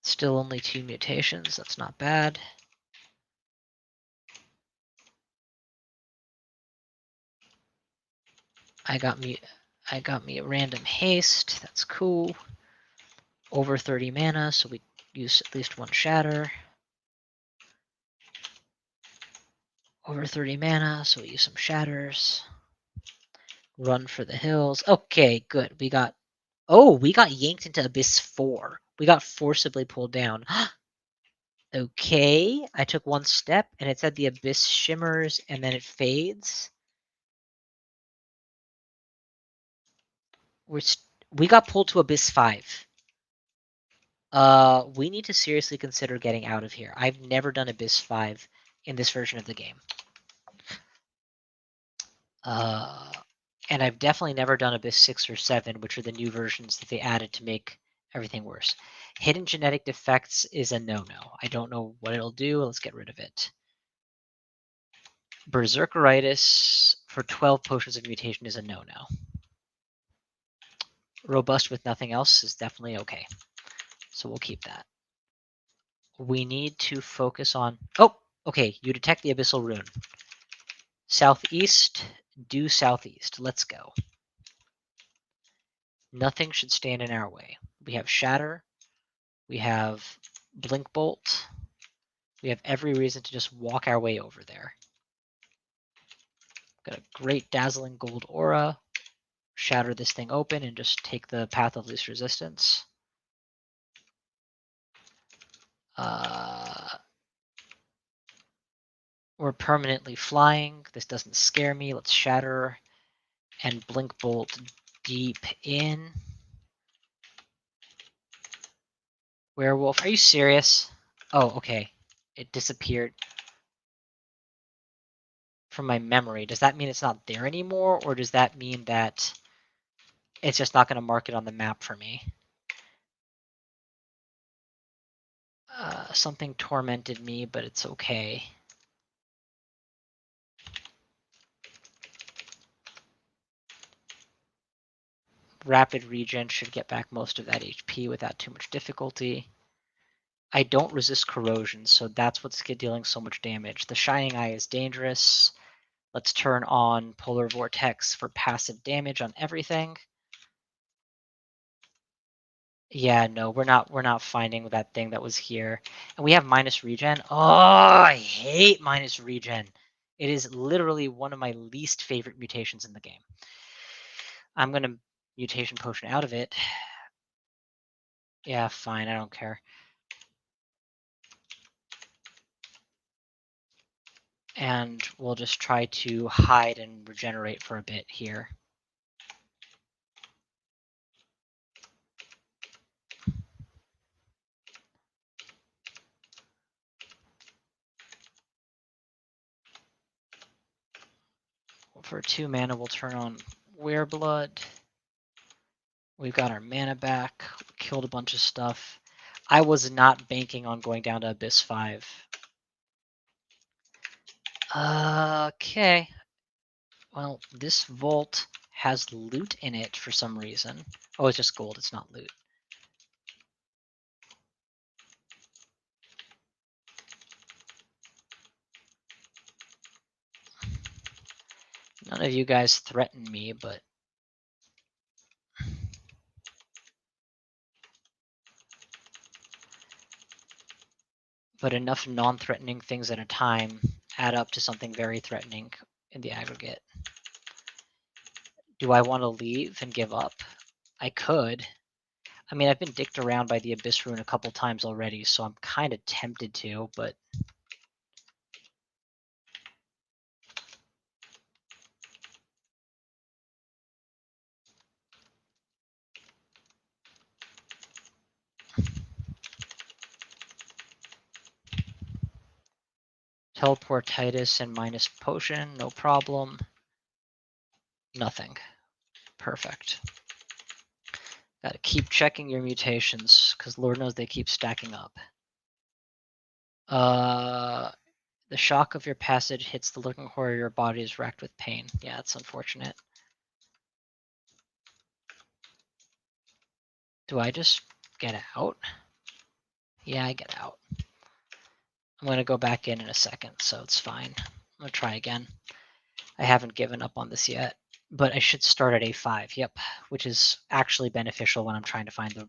Still only 2 mutations. That's not bad. I got me a random haste. That's cool. Over 30 mana, so we use at least 1 shatter. Over 30 mana, so we use some shatters. Run for the hills. Okay, good. We got yanked into Abyss 4. We got forcibly pulled down. Okay, I took 1 step and it said the Abyss shimmers and then it fades. We got pulled to Abyss 5. We need to seriously consider getting out of here. I've never done Abyss 5 in this version of the game. And I've definitely never done Abyss 6 or 7, which are the new versions that they added to make everything worse. Hidden genetic defects is a no-no. I don't know what it'll do. Let's get rid of it. Berserkeritis for 12 potions of mutation is a no-no. Robust with nothing else is definitely okay. So we'll keep that. We need to focus on... Oh, okay. You detect the Abyssal Rune. Southeast, due southeast. Let's go. Nothing should stand in our way. We have Shatter. We have Blink Bolt. We have every reason to just walk our way over there. Got a great Dazzling Gold Aura. Shatter this thing open and just take the path of least resistance. We're permanently flying. This doesn't scare me. Let's Shatter and Blink Bolt deep in. Werewolf, are you serious? Oh, okay. It disappeared from my memory. Does that mean it's not there anymore, or does that mean that it's just not going to mark it on the map for me? Something tormented me, but it's okay. Rapid regen should get back most of that HP without too much difficulty. I don't resist corrosion, so that's what's dealing so much damage. The Shining Eye is dangerous. Let's turn on Polar Vortex for passive damage on everything. Yeah, no, we're not finding that thing that was here. And we have minus regen. Oh, I hate minus regen. It is literally one of my least favorite mutations in the game. I'm gonna mutation potion out of it. Yeah, fine, I don't care. And we'll just try to hide and regenerate for a bit here. For 2 mana, we'll turn on Wereblood. We've got our mana back. Killed a bunch of stuff. I was not banking on going down to Abyss 5. Okay. Well, this vault has loot in it for some reason. Oh, it's just gold. It's not loot. None of you guys threaten me, but enough non-threatening things at a time add up to something very threatening in the aggregate. Do I want to leave and give up? I could. I mean, I've been dicked around by the Abyss Rune a couple times already, so I'm kind of tempted to, but Teleportitis and minus potion, no problem. Nothing. Perfect. Gotta keep checking your mutations, because Lord knows they keep stacking up. The shock of your passage hits the lurking horror, your body is racked with pain. Yeah, it's unfortunate. Do I just get out? Yeah, I get out. I'm gonna go back in a second, so it's fine. I'm gonna try again. I haven't given up on this yet, but I should start at A5, yep, which is actually beneficial when I'm trying to find the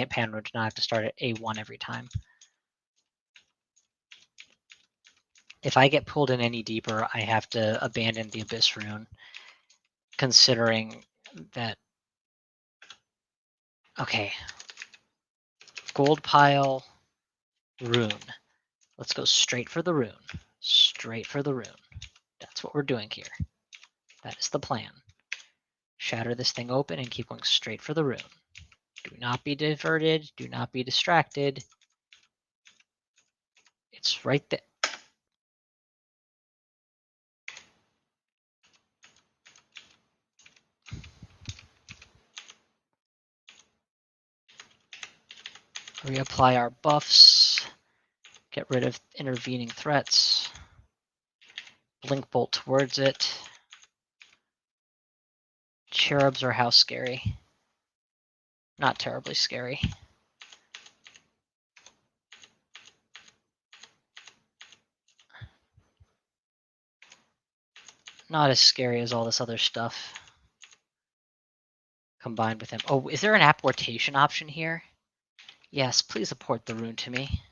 pan road to not have to start at A1 every time. If I get pulled in any deeper, I have to abandon the Abyss Rune, considering that... Okay. Gold pile, rune. Let's go straight for the rune. Straight for the rune. That's what we're doing here. That is the plan. Shatter this thing open and keep going straight for the rune. Do not be diverted. Do not be distracted. It's right there. Reapply our buffs. Get rid of intervening threats. Blink bolt towards it. Cherubs are how scary? Not terribly scary. Not as scary as all this other stuff combined with him. Oh, is there an apportation option here? Yes, please apport the rune to me.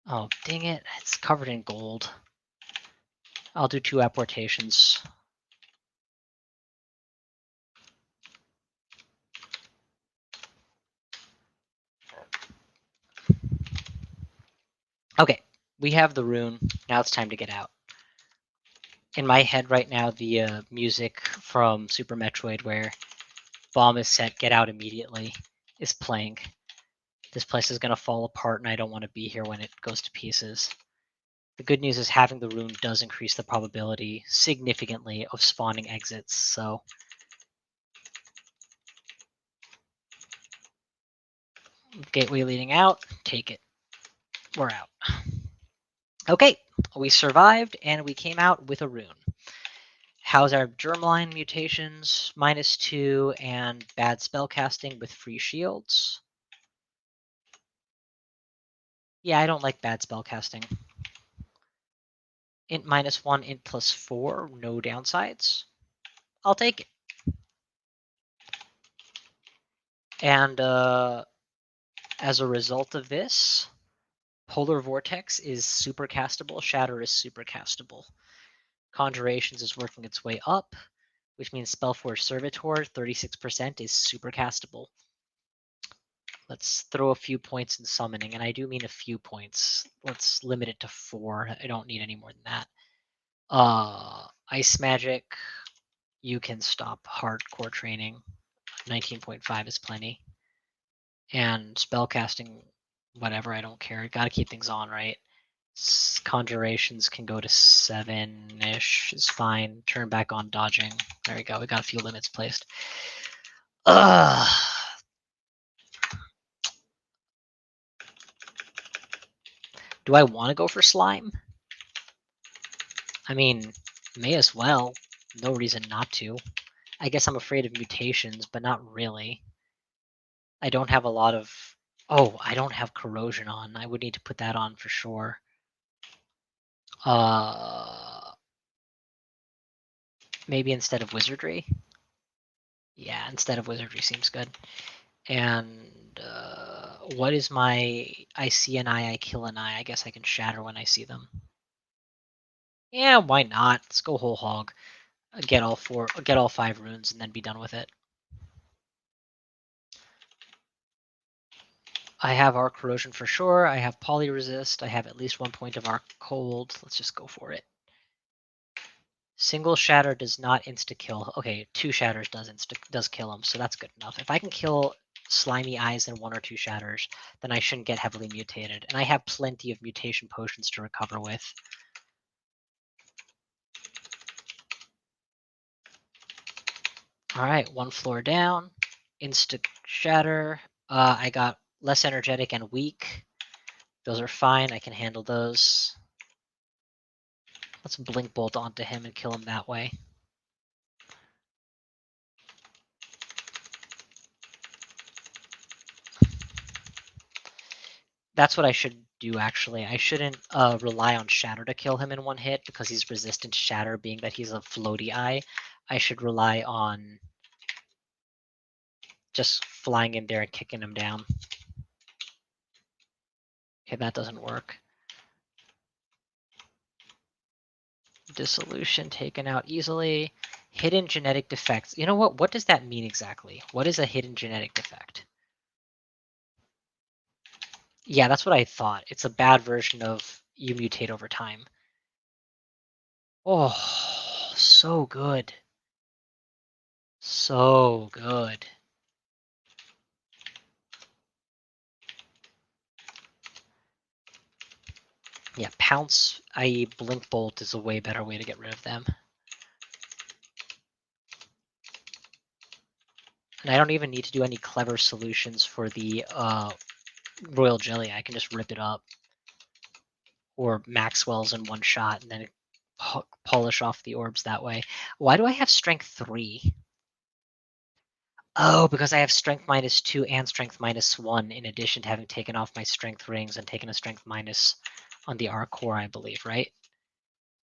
Oh, dang it. It's covered in gold. I'll do 2 apportations. Okay, we have the rune. Now it's time to get out. In my head right now, the music from Super Metroid where bomb is set, get out immediately, is playing. This place is going to fall apart and I don't want to be here when it goes to pieces. The good news is having the rune does increase the probability significantly of spawning exits, so... Gateway leading out, take it. We're out. Okay, we survived and we came out with a rune. How's our germline mutations? -2 and bad spellcasting with free shields. Yeah, I don't like bad spellcasting. Int -1, int +4, no downsides. I'll take it. And as a result of this, Polar Vortex is super castable, Shatter is super castable. Conjurations is working its way up, which means Spellforge Servitor, 36% is super castable. Let's throw a few points in summoning, and I do mean a few points. Let's limit it to 4. I don't need any more than that. Ice Magic, you can stop hardcore training. 19.5 is plenty. And spellcasting, whatever, I don't care. Gotta keep things on, right? Conjurations can go to 7-ish. Is fine. Turn back on dodging. There we go. We got a few limits placed. Ugh. Do I want to go for slime? I mean, may as well. No reason not to. I guess I'm afraid of mutations, but not really. I don't have a lot of... Oh, I don't have corrosion on. I would need to put that on for sure. Maybe instead of wizardry? Yeah, instead of wizardry seems good. And what is my... I see an eye, I kill an eye. I guess I can shatter when I see them. Yeah, why not? Let's go whole hog. Get all 5 runes and then be done with it. I have Arc Corrosion for sure. I have Poly Resist. I have at least 1 point of Arc Cold. Let's just go for it. Single Shatter does not insta-kill. Okay, 2 Shatters does kill him, so that's good enough. If I can kill Slimy Eyes in 1 or 2 Shatters, then I shouldn't get heavily mutated. And I have plenty of mutation potions to recover with. Alright, 1 floor down. Insta-Shatter. I got Less Energetic and Weak. Those are fine. I can handle those. Let's Blink Bolt onto him and kill him that way. That's what I should do, actually. I shouldn't rely on Shatter to kill him in 1 hit, because he's resistant to Shatter, being that he's a floaty eye. I should rely on just flying in there and kicking him down. Okay, that doesn't work. Dissolution taken out easily. Hidden genetic defects. You know what? What does that mean exactly? What is a hidden genetic defect? Yeah, that's what I thought. It's a bad version of you mutate over time. Oh, so good. So good. Yeah, Pounce, i.e. Blink Bolt, is a way better way to get rid of them. And I don't even need to do any clever solutions for the Royal Jelly. I can just rip it up. Or Maxwell's in 1 shot, and then polish off the orbs that way. Why do I have Strength 3? Oh, because I have Strength -2 and Strength -1, in addition to having taken off my Strength rings and taken a Strength minus on the R core, I believe, right?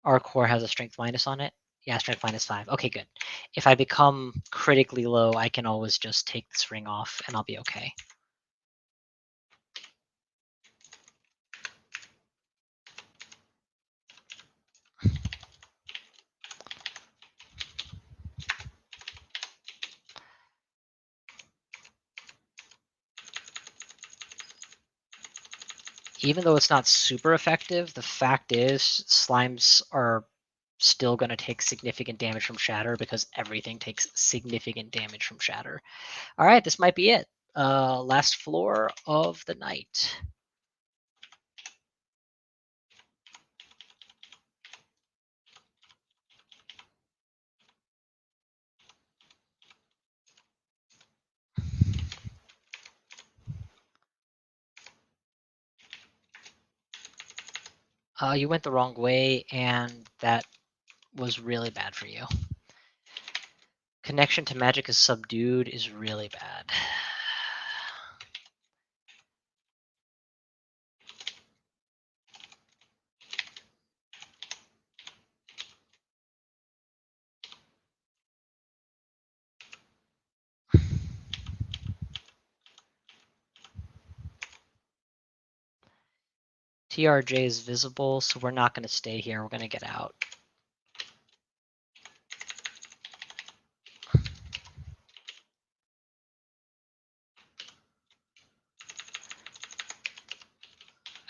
R core has a Strength minus on it? Yeah, Strength -5. Okay, good. If I become critically low, I can always just take this ring off and I'll be okay. Even though it's not super effective, the fact is slimes are still going to take significant damage from Shatter, because everything takes significant damage from Shatter. All right, this might be it. Last floor of the night. You went the wrong way, and that was really bad for you. Connection to magic is subdued is really bad. TRJ is visible, so we're not going to stay here. We're going to get out.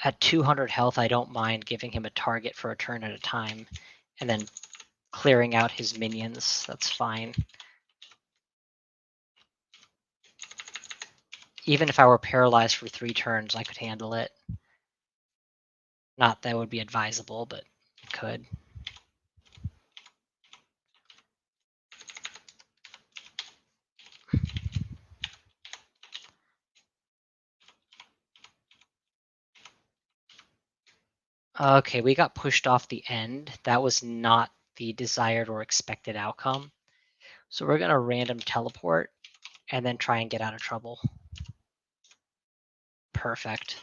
At 200 health, I don't mind giving him a target for a turn at a time, and then clearing out his minions. That's fine. Even if I were paralyzed for 3 turns, I could handle it. Not that would be advisable, but it could. Okay, we got pushed off the end. That was not the desired or expected outcome. So we're gonna random teleport and then try and get out of trouble. Perfect.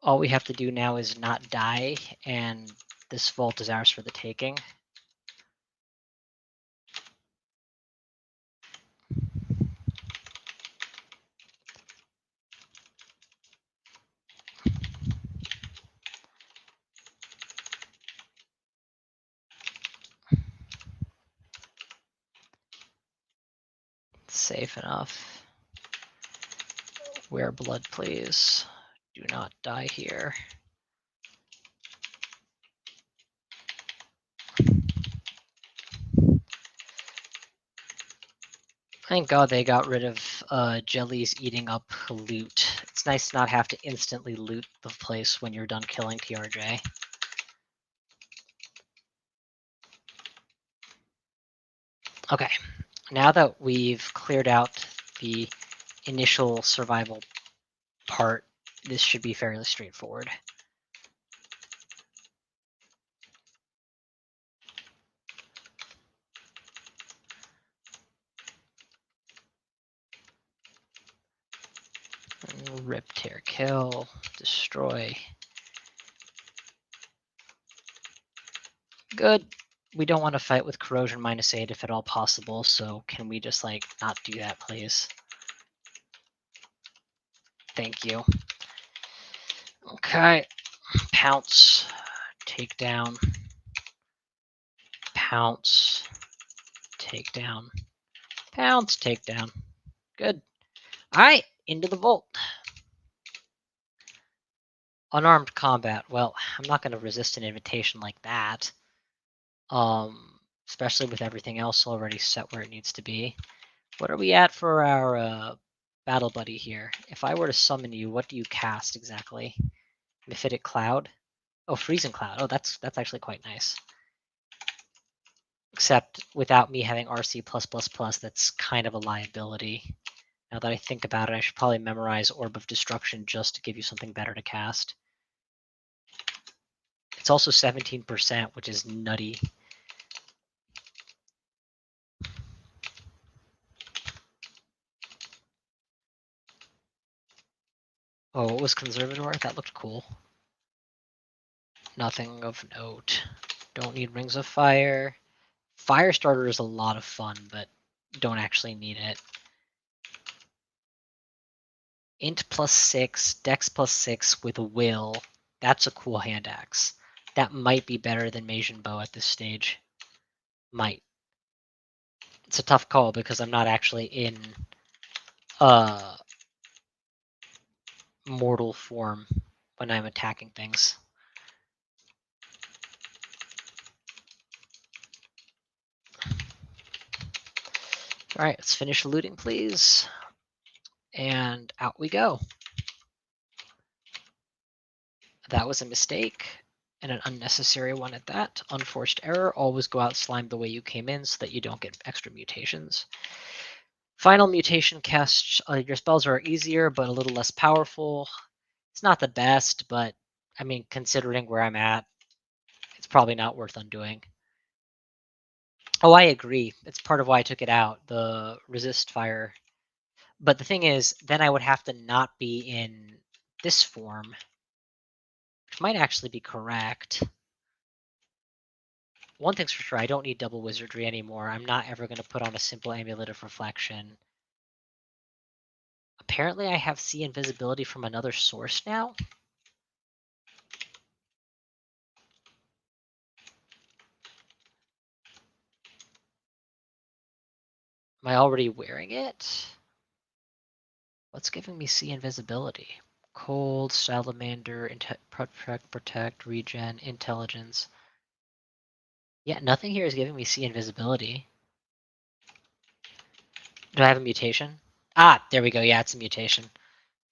All we have to do now is not die, and this vault is ours for the taking. Safe enough. Wear blood, please. Do not die here. Thank God they got rid of jellies eating up loot. It's nice to not have to instantly loot the place when you're done killing TRJ. Okay, now that we've cleared out the initial survival part, this should be fairly straightforward. Rip, tear, kill, destroy. Good. We don't want to fight with corrosion -8 if at all possible, so can we just like not do that, please? Thank you. Okay. Pounce. Take down. Pounce. Take down. Pounce. Take down. Good. Alright, into the vault. Unarmed combat. Well, I'm not going to resist an invitation like that. Especially with everything else already set where it needs to be. What are we at for our battle buddy here? If I were to summon you, what do you cast exactly? Mephitic Cloud? Oh, Freezing Cloud. Oh, that's actually quite nice. Except without me having RC+++, that's kind of a liability. Now that I think about it, I should probably memorize Orb of Destruction just to give you something better to cast. It's also 17%, which is nutty. Oh, what was Conservator? That looked cool. Nothing of note. Don't need Rings of Fire. Firestarter is a lot of fun, but don't actually need it. Int +6, Dex +6 with Will. That's a cool hand axe. That might be better than Masion Bow at this stage. Might. It's a tough call because I'm not actually in mortal form when I'm attacking things. Alright, let's finish looting, please. And out we go. That was a mistake, and an unnecessary one at that. Unforced error, always go out slime the way you came in so that you don't get extra mutations. Final mutation casts, your spells are easier but a little less powerful. It's not the best, but I mean, considering where I'm at, it's probably not worth undoing. Oh, I agree. It's part of why I took it out, the resist fire. But the thing is, then I would have to not be in this form, which might actually be correct. One thing's for sure, I don't need double wizardry anymore. I'm not ever going to put on a simple amulet of reflection. Apparently I have see invisibility from another source now. Am I already wearing it? What's giving me see invisibility? Cold, salamander, protect, regen, intelligence. Yeah, nothing here is giving me see invisibility. Do I have a mutation? Ah, there we go. Yeah, it's a mutation.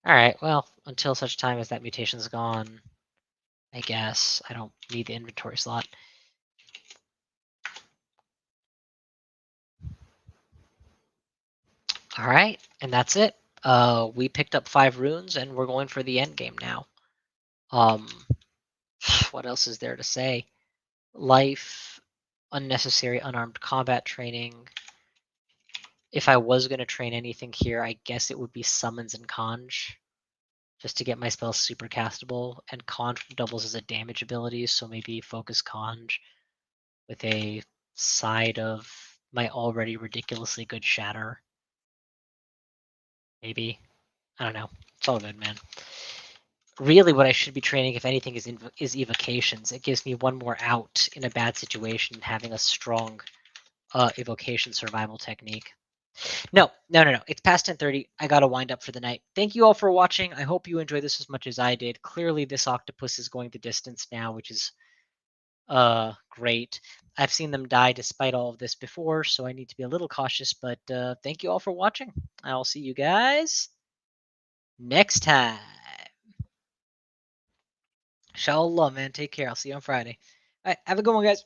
Alright, well, until such time as that mutation's gone, I guess. I don't need the inventory slot. All right, and that's it. We picked up 5 runes, and we're going for the end game now. Um, what else is there to say? Life, unnecessary unarmed combat training. If I was going to train anything here, I guess it would be summons and conj, just to get my spells super castable. And conj doubles as a damage ability, so maybe focus conj with a side of my already ridiculously good shatter. Maybe. I don't know. It's all good, man. Really, what I should be training, if anything, is evocations. It gives me one more out in a bad situation, having a strong evocation survival technique. No. It's past 10:30. I gotta wind up for the night. Thank you all for watching. I hope you enjoyed this as much as I did. Clearly, this octopus is going the distance now, which is great. I've seen them die despite all of this before, so I need to be a little cautious. But thank you all for watching. I'll see you guys next time. Inshallah, man. Take care. I'll see you on Friday. All right, have a good one, guys.